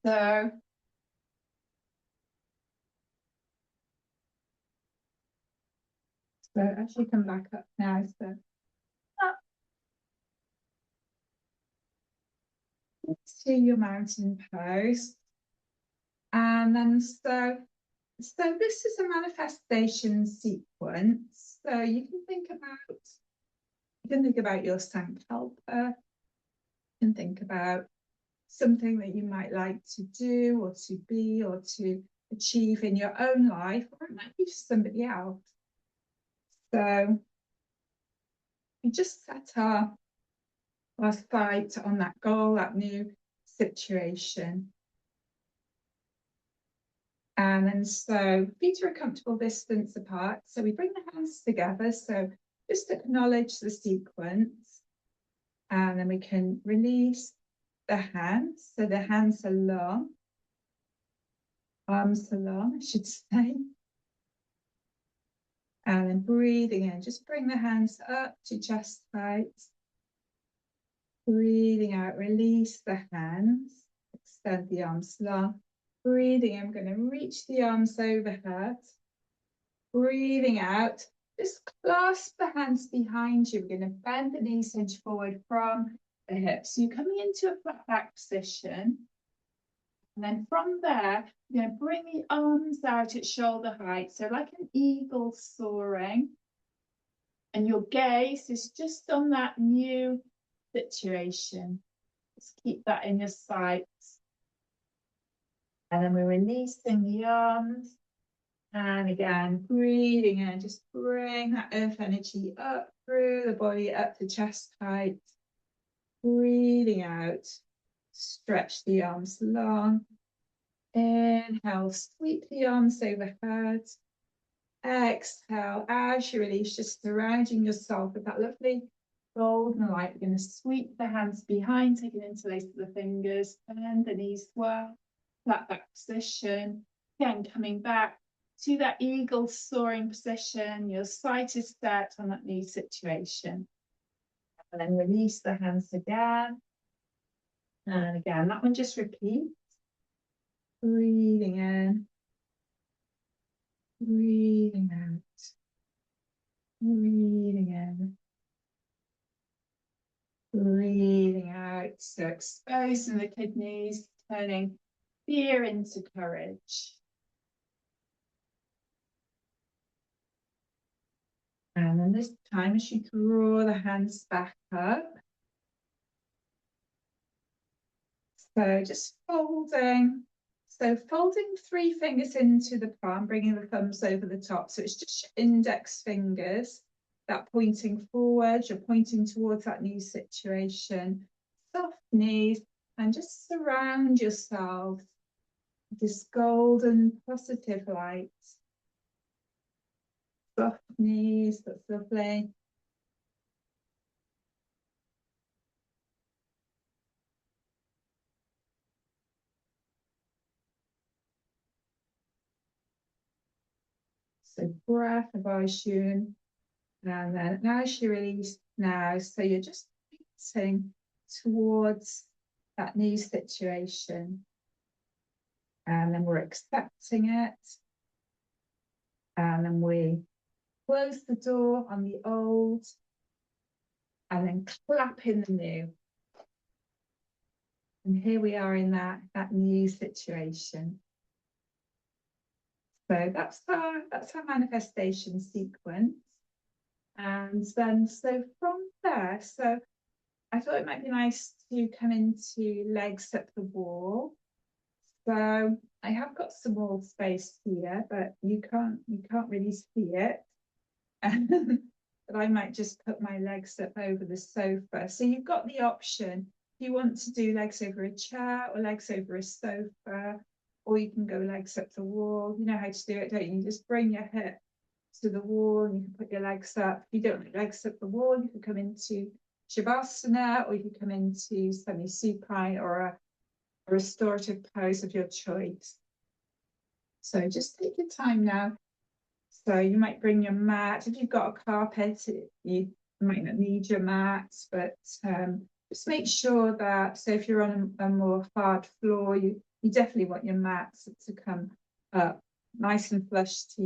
So as you come back up now, so up to your mountain pose. And then so this is a manifestation sequence. So you can think about your Sankalpa. You can think about something that you might like to do or to be or to achieve in your own life, or it might be for somebody else. So we just set our sight on that goal, that new situation. And then so feet are a comfortable distance apart. So we bring the hands together. So just acknowledge the sequence. And then we can release the hands. So the hands are long. Arms are long, I should say. And then breathing in, just bring the hands up to chest height. Breathing out, release the hands. Extend the arms long. Breathing in, I'm going to reach the arms overhead. Breathing out, just clasp the hands behind you. We're going to bend the knees hinge forward from the hips. So you're coming into a flat back position. And then from there, you're going to bring the arms out at shoulder height. So like an eagle soaring. And your gaze is just on that new situation. Just keep that in your sights. And then we're releasing the arms. And again, breathing in, just bring that earth energy up through the body, up to chest height. Breathing out, stretch the arms long. Inhale, sweep the arms overhead. Exhale, as you release, just surrounding yourself with that lovely golden light. We're going to sweep the hands behind, taking interlace of the fingers, bend the knees well, flat back position. Again, coming back to that eagle soaring position. Your sight is set on that new situation. And then release the hands again. And again, that one just repeats. Breathing in, breathing out, breathing in, breathing out. So exposing the kidneys, turning fear into courage. And then this time, as you draw the hands back up, so just folding. So folding 3 fingers into the palm, bringing the thumbs over the top. So it's just your index fingers that pointing forward, you're pointing towards that new situation. Soft knees, and just surround yourself with this golden positive light. Soft knees, that's lovely. So breath of Aishun. And then now she released now. So you're just pointing towards that new situation. And then we're accepting it. And then we close the door on the old and then clap in the new. And here we are in that new situation. So that's our manifestation sequence. And then so from there, so I thought it might be nice to come into legs up the wall. So I have got some wall space here, but you can't really see it. But I might just put my legs up over the sofa. So you've got the option if you want to do legs over a chair or legs over a sofa, or you can go legs up the wall. You know how to do it, don't you? You just bring your hip to the wall and you can put your legs up. If you don't want legs up the wall, you can come into Shavasana, or you can come into semi-supine or a restorative pose of your choice. So just take your time now. So you might bring your mat. If you've got a carpet, you might not need your mat, but just make sure that, so if you're on a more hard floor, you definitely want your mats to come up nice and flush to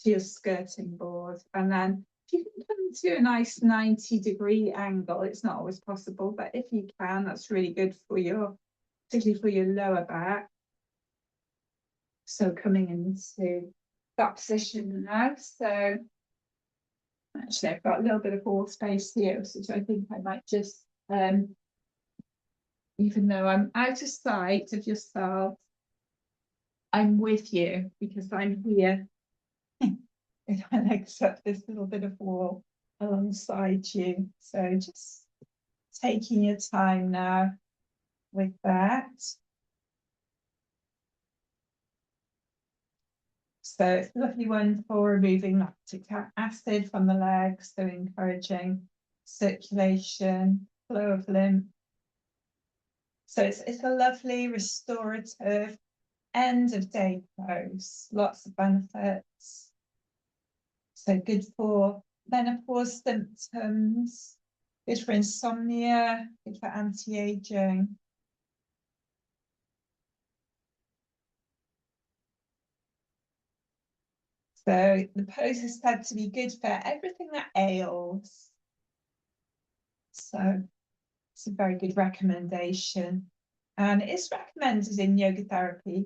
your skirting board. And then if you can come to a nice 90-degree angle, it's not always possible, but if you can, that's really good for particularly for your lower back. So coming into that position now. So actually I've got a little bit of wall space here, so I think I might just, even though I'm out of sight of yourself, I'm with you because I'm here with my legs up this little bit of wall alongside you. So just taking your time now with that. So it's a lovely one for removing lactic acid from the legs, so encouraging circulation, flow of lymph. So it's a lovely restorative end of day pose, lots of benefits. So good for menopause symptoms, good for insomnia, good for anti-aging. So the pose is said to be good for everything that ails. So it's a very good recommendation. And it's recommended in yoga therapy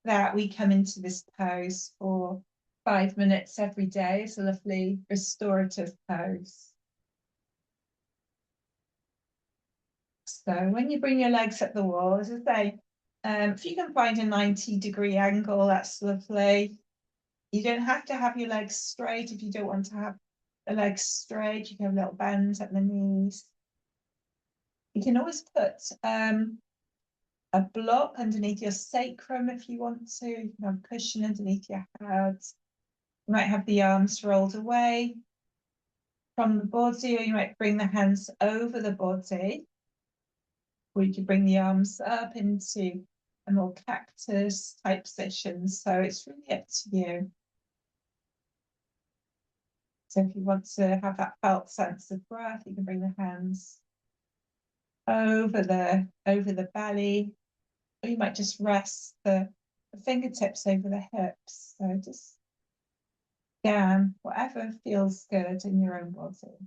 that we come into this pose for 5 minutes every day. It's a lovely restorative pose. So when you bring your legs up the wall, as I say, if you can find a 90-degree angle, that's lovely. You don't have to have your legs straight if you don't want to have the legs straight. You can have little bends at the knees. You can always put a block underneath your sacrum if you want to. You can have a cushion underneath your head. You might have the arms rolled away from the body, or you might bring the hands over the body. Or you can bring the arms up into a more cactus type position. So it's really up to you. So if you want to have that felt sense of breath, you can bring the hands over the belly, or you might just rest the fingertips over the hips. So just scan whatever feels good in your own body.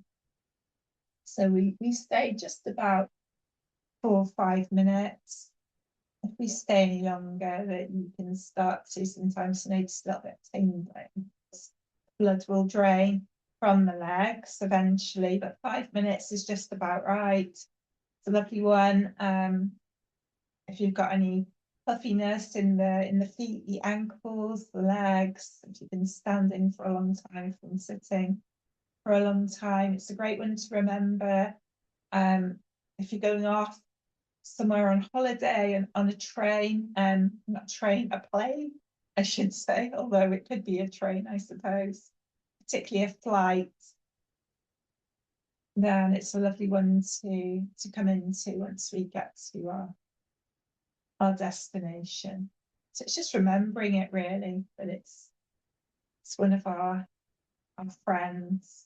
So we stay just about 4 or 5 minutes. If we stay any longer, that you can start to sometimes notice a little bit of tingling. Blood will drain from the legs eventually, but 5 minutes is just about right. It's a lovely one. If you've got any puffiness in the feet, the ankles, the legs, if you've been standing for a long time from sitting for a long time, it's a great one to remember. If you're going off somewhere on holiday and on a train, not train, a plane, I should say, although it could be a train, I suppose, particularly a flight, then it's a lovely one to come into once we get to our destination. So it's just remembering it really, that it's one of our friends.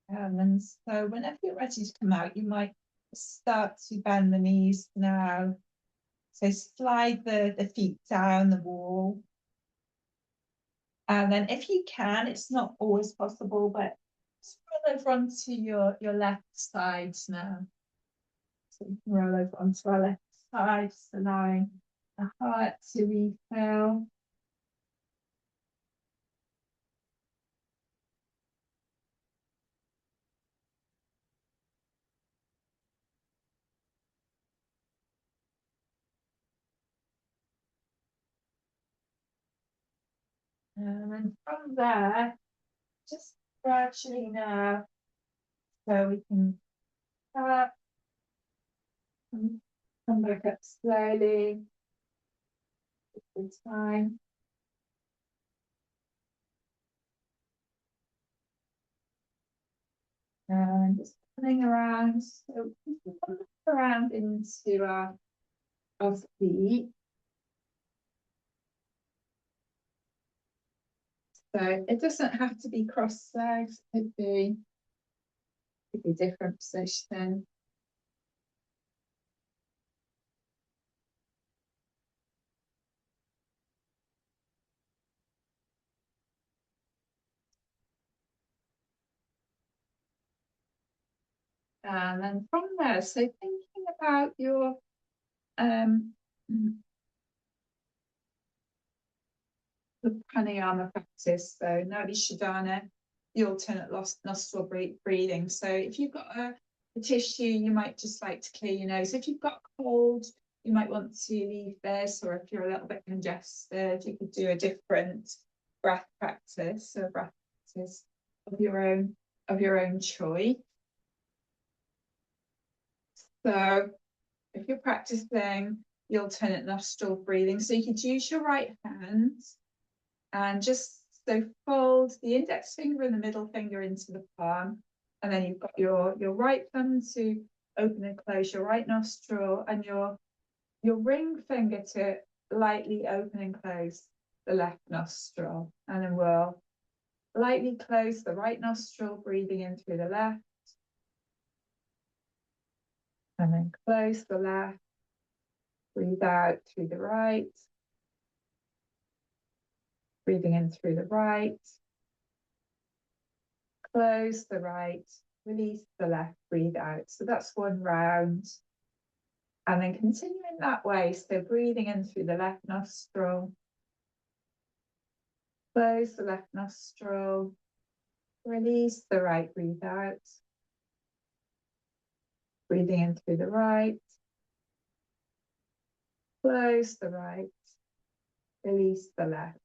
And so whenever you're ready to come out, you might start to bend the knees now. So slide the feet down the wall. And then if you can, it's not always possible, but roll over onto your left side now. So you can roll over onto our left side, just allowing the heart to refill. And then from there, just gradually now, so we can start and come back up slowly every time. And just coming around, so around into our feet. So it doesn't have to be cross legs, it could be different position. And then from there, so thinking about your the pranayama practice, so Nadi Shodhana, the alternate nostril breathing. So if you've got a tissue, you might just like to clear your nose. If you've got cold, you might want to leave this, or if you're a little bit congested, you could do a different breath practice, so a breath practice of your own choice. So if you're practicing the alternate nostril breathing, so you could use your right hand and just so fold the index finger and the middle finger into the palm, and then you've got your right thumb to open and close your right nostril, and your ring finger to lightly open and close the left nostril. And then we'll lightly close the right nostril, breathing in through the left, and then close the left, breathe out through the right, breathing in through the right, close the right, release the left, breathe out. So that's one round. And then continuing that way, so breathing in through the left nostril, close the left nostril, release the right, breathe out, breathing in through the right, close the right, release the left.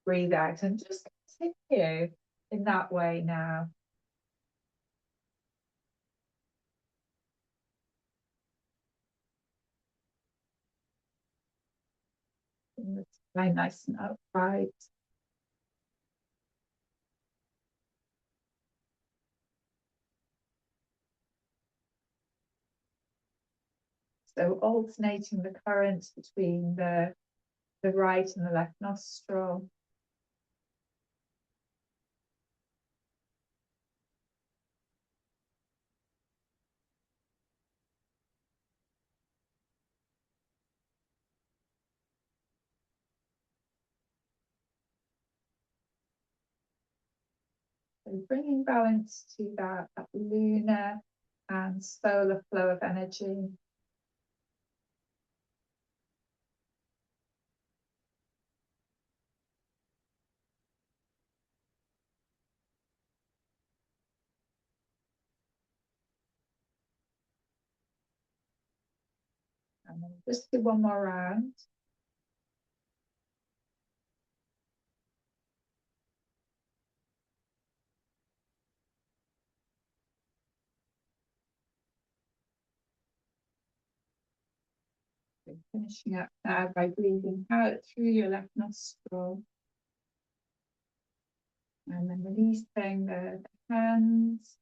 breathe out and just continue in that way now. Very nice and upright. So alternating the current between the right and the left nostril. So bringing balance to that lunar and solar flow of energy. And then just do one more round. So finishing up now by breathing out through your left nostril. And then releasing the hands.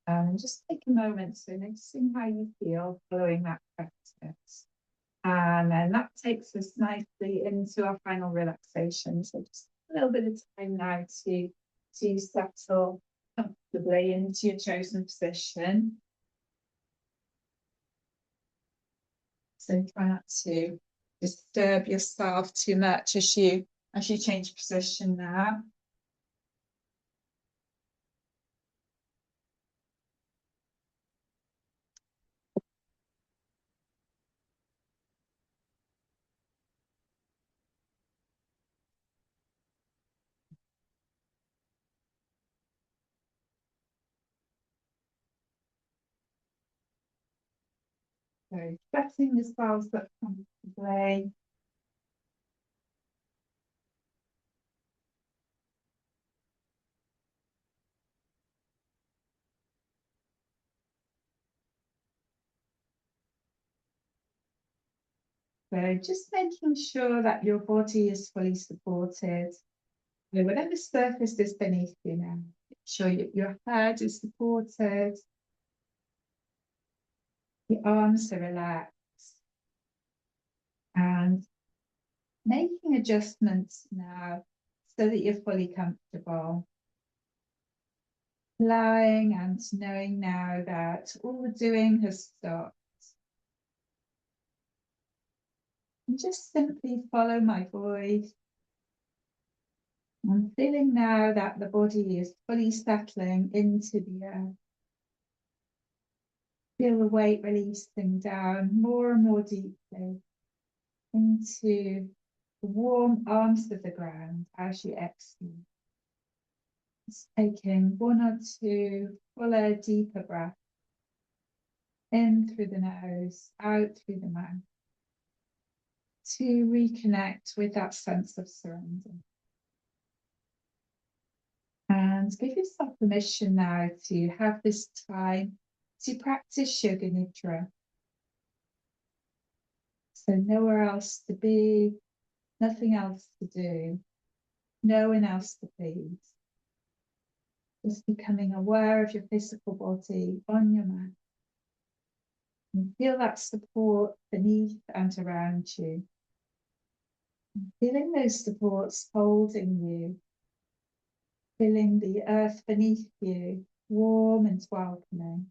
And just take a moment to noticing how you feel following that practice. And then that takes us nicely into our final relaxation. So just a little bit of time now to settle comfortably into your chosen position. So try not to disturb yourself too much as you change position now. So setting yourselves up comfortably. So just making sure that your body is fully supported. So whatever surface is beneath you now, make sure your head is supported, the arms are relaxed, and making adjustments now so that you're fully comfortable. Allowing and knowing now that all the doing has stopped. And just simply follow my voice. I'm feeling now that the body is fully settling into the earth. Feel the weight releasing down more and more deeply into the warm arms of the ground as you exhale. Just taking one or two fuller, deeper breaths in through the nose, out through the mouth, to reconnect with that sense of surrender. And give yourself permission now to have this time to practice Yoga Nidra. So nowhere else to be, nothing else to do, no one else to please. Just becoming aware of your physical body on your mat. And feel that support beneath and around you. And feeling those supports holding you. Feeling the earth beneath you, warm and welcoming.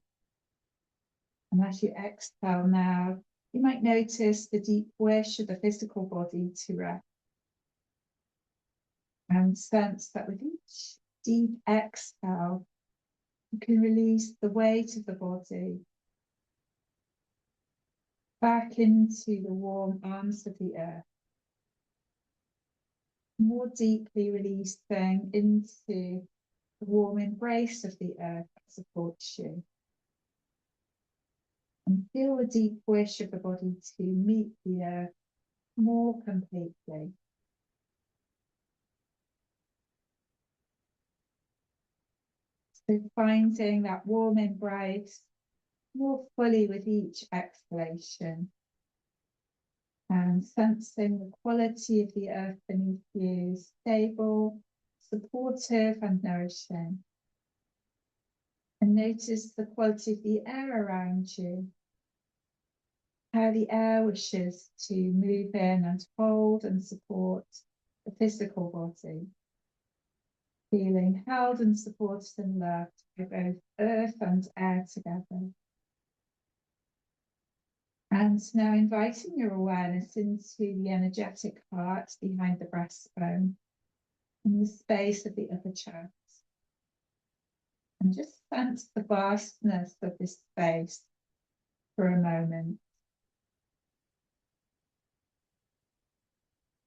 And as you exhale now, you might notice the deep wish of the physical body to rest. And sense that with each deep exhale, you can release the weight of the body back into the warm arms of the earth. More deeply releasing into the warm embrace of the earth that supports you. And feel the deep wish of the body to meet the earth more completely. So finding that warm embrace more fully with each exhalation, and sensing the quality of the earth beneath you, stable, supportive and nourishing. And notice the quality of the air around you, how the air wishes to move in and hold and support the physical body, feeling held and supported and loved by both earth and air together. And now inviting your awareness into the energetic heart behind the breastbone, in the space of the upper chest. And just sense the vastness of this space for a moment.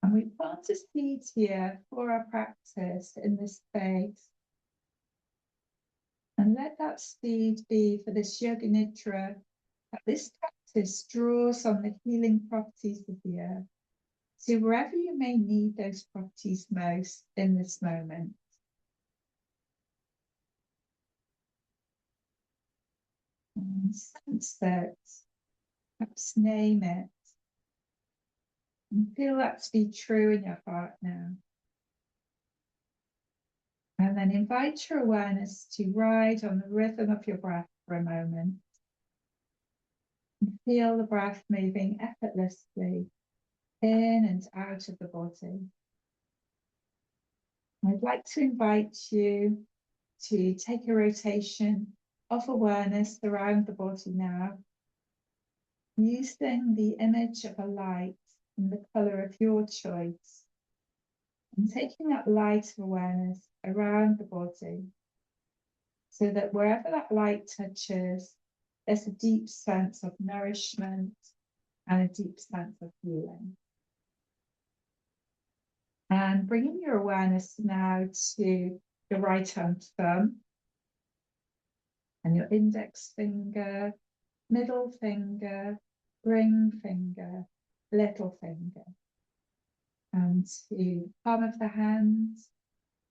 And we plant a seed here for our practice in this space. And let that seed be for this Yoga Nidra, that this practice draws on the healing properties of the earth. So wherever you may need those properties most in this moment. And sense it, perhaps name it, and feel that to be true in your heart now. And then invite your awareness to ride on the rhythm of your breath for a moment. And feel the breath moving effortlessly in and out of the body. I'd like to invite you to take a rotation of awareness around the body now, using the image of a light in the colour of your choice, and taking that light of awareness around the body so that wherever that light touches, there's a deep sense of nourishment and a deep sense of healing. And bringing your awareness now to your right hand thumb and your index finger, middle finger, ring finger, little finger, and to the palm of the hand,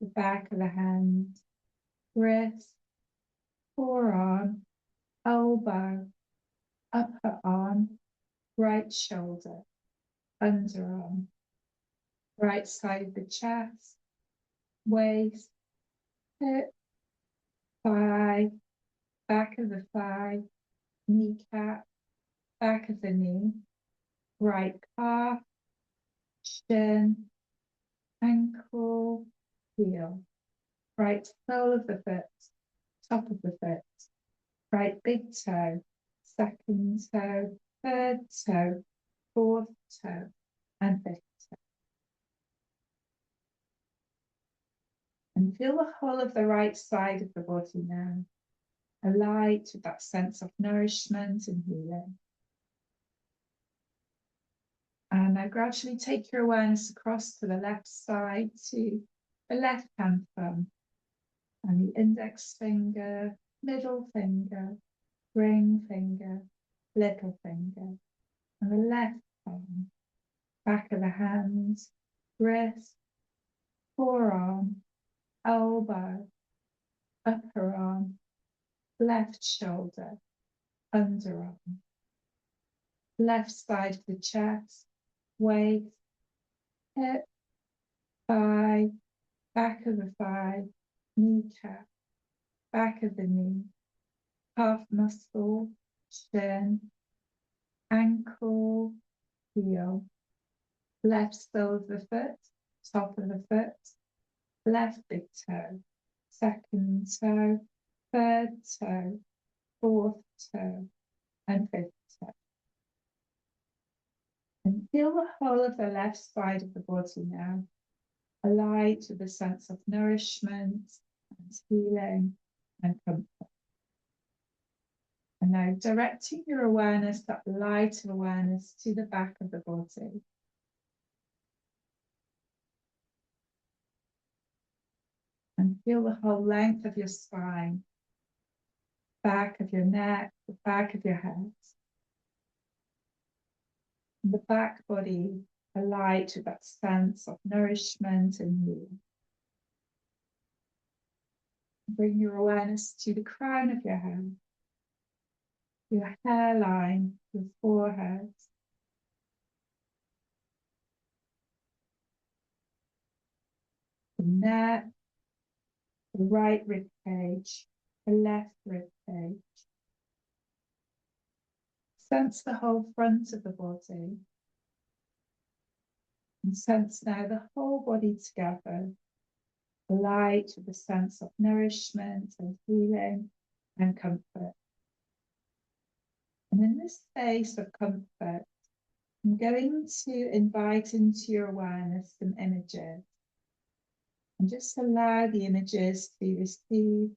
the back of the hand, wrist, forearm, elbow, upper arm, right shoulder, underarm, right side of the chest, waist, hip, thigh, back of the thigh, kneecap, back of the knee, right calf, shin, ankle, heel, right sole of the foot, top of the foot, right big toe, second toe, third toe, fourth toe, and fifth toe. And feel the whole of the right side of the body now, alight with that sense of nourishment and healing. And now gradually take your awareness across to the left side, to the left hand thumb, and the index finger, middle finger, ring finger, little finger, and the left arm, back of the hand, wrist, forearm, elbow, upper arm, left shoulder, underarm, left side of the chest, waist, hip, thigh, back of the thigh, kneecap, back of the knee, calf muscle, shin, ankle, heel, left sole of the foot, top of the foot, left big toe, second toe, third toe, fourth toe, and fifth toe. And feel the whole of the left side of the body now, alight with a sense of nourishment and healing and comfort. And now directing your awareness, that light of awareness, to the back of the body. And feel the whole length of your spine. back of your neck, the back of your head. And the back body alight with that sense of nourishment and you. Bring your awareness to the crown of your head, your hairline, your forehead. The neck, the right rib cage, the left rib cage. Sense the whole front of the body. And sense now the whole body together, light with a sense of nourishment and healing and comfort. And in this space of comfort, I'm going to invite into your awareness some images. And just allow the images to be received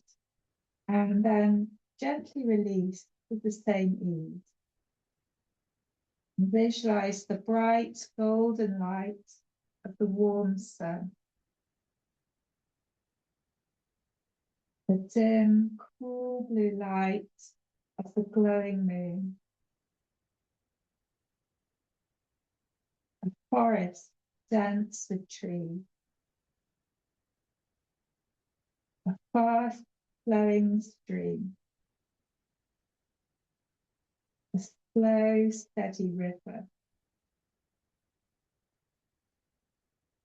and then gently released with the same ease. And visualize the bright golden light of the warm sun. The dim, cool blue light of the glowing moon. A forest dense with trees. A fast flowing stream. A slow, steady river.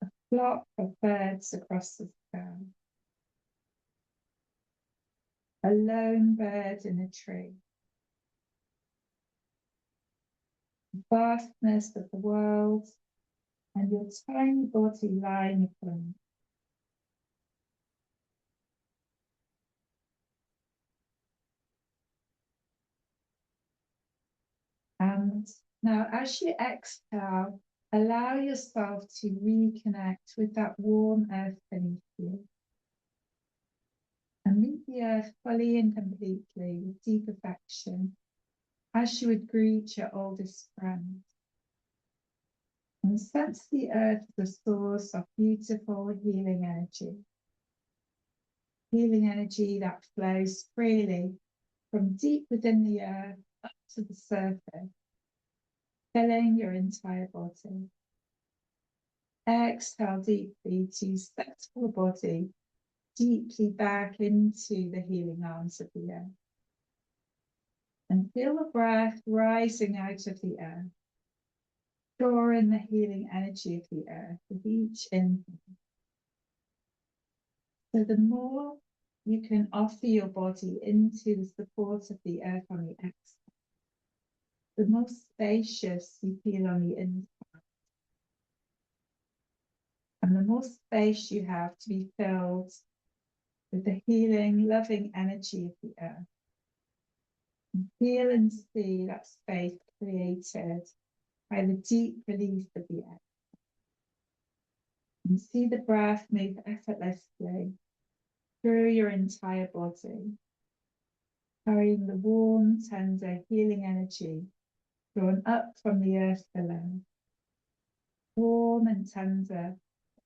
A flock of birds across the sky. A lone bird in a tree. The vastness of the world and your tiny body lying upon it. And now as you exhale, allow yourself to reconnect with that warm earth beneath you. And meet the earth fully and completely with deep affection, as you would greet your oldest friend. And sense the earth as the source of beautiful healing energy. Healing energy that flows freely from deep within the earth up to the surface, filling your entire body. Exhale deeply to settle the body deeply back into the healing arms of the earth. And feel the breath rising out of the earth, drawing the healing energy of the earth with each inhale. So the more you can offer your body into the support of the earth on the exhale, the more spacious you feel on the inside. And the more space you have to be filled with the healing, loving energy of the earth. And feel and see that space created by the deep release of the earth. And see the breath move effortlessly through your entire body, carrying the warm, tender, healing energy drawn up from the earth below. Warm and tender,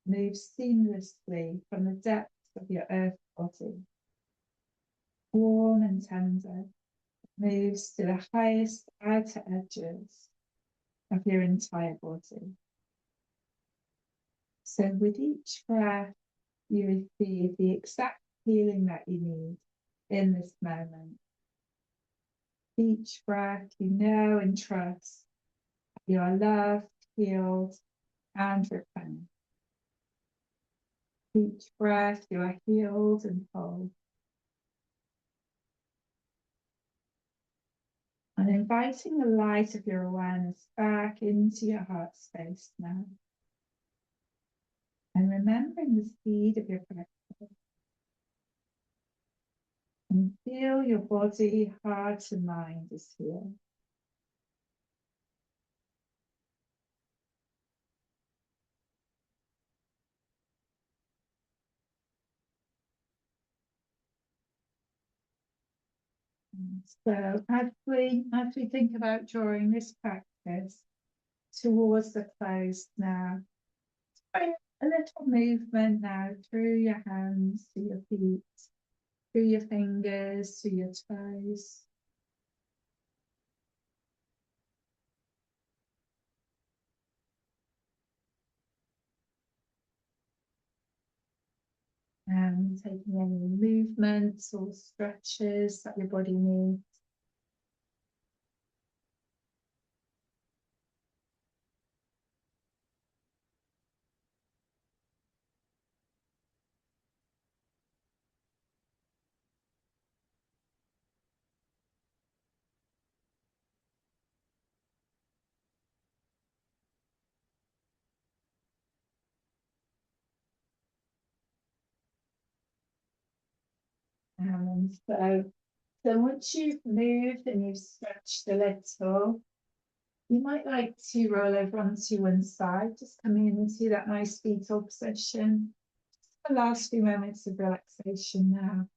moves seamlessly from the depths of your earth body. Warm and tender, moves to the highest outer edges of your entire body. So with each breath, you receive the exact healing that you need in this moment. Each breath, you know and trust you are loved, healed, and replenished. Each breath, you are healed and whole. And inviting the light of your awareness back into your heart space now. And remembering the seed of your practice. And feel your body, heart, and mind is here. And so as we think about drawing this practice towards the close now, a little movement now through your hands to your feet, through your fingers, through your toes. And taking any movements or stretches that your body needs. So once you've moved and you've stretched a little, you might like to roll over onto one side, just coming into that nice fetal position. The last few moments of relaxation now.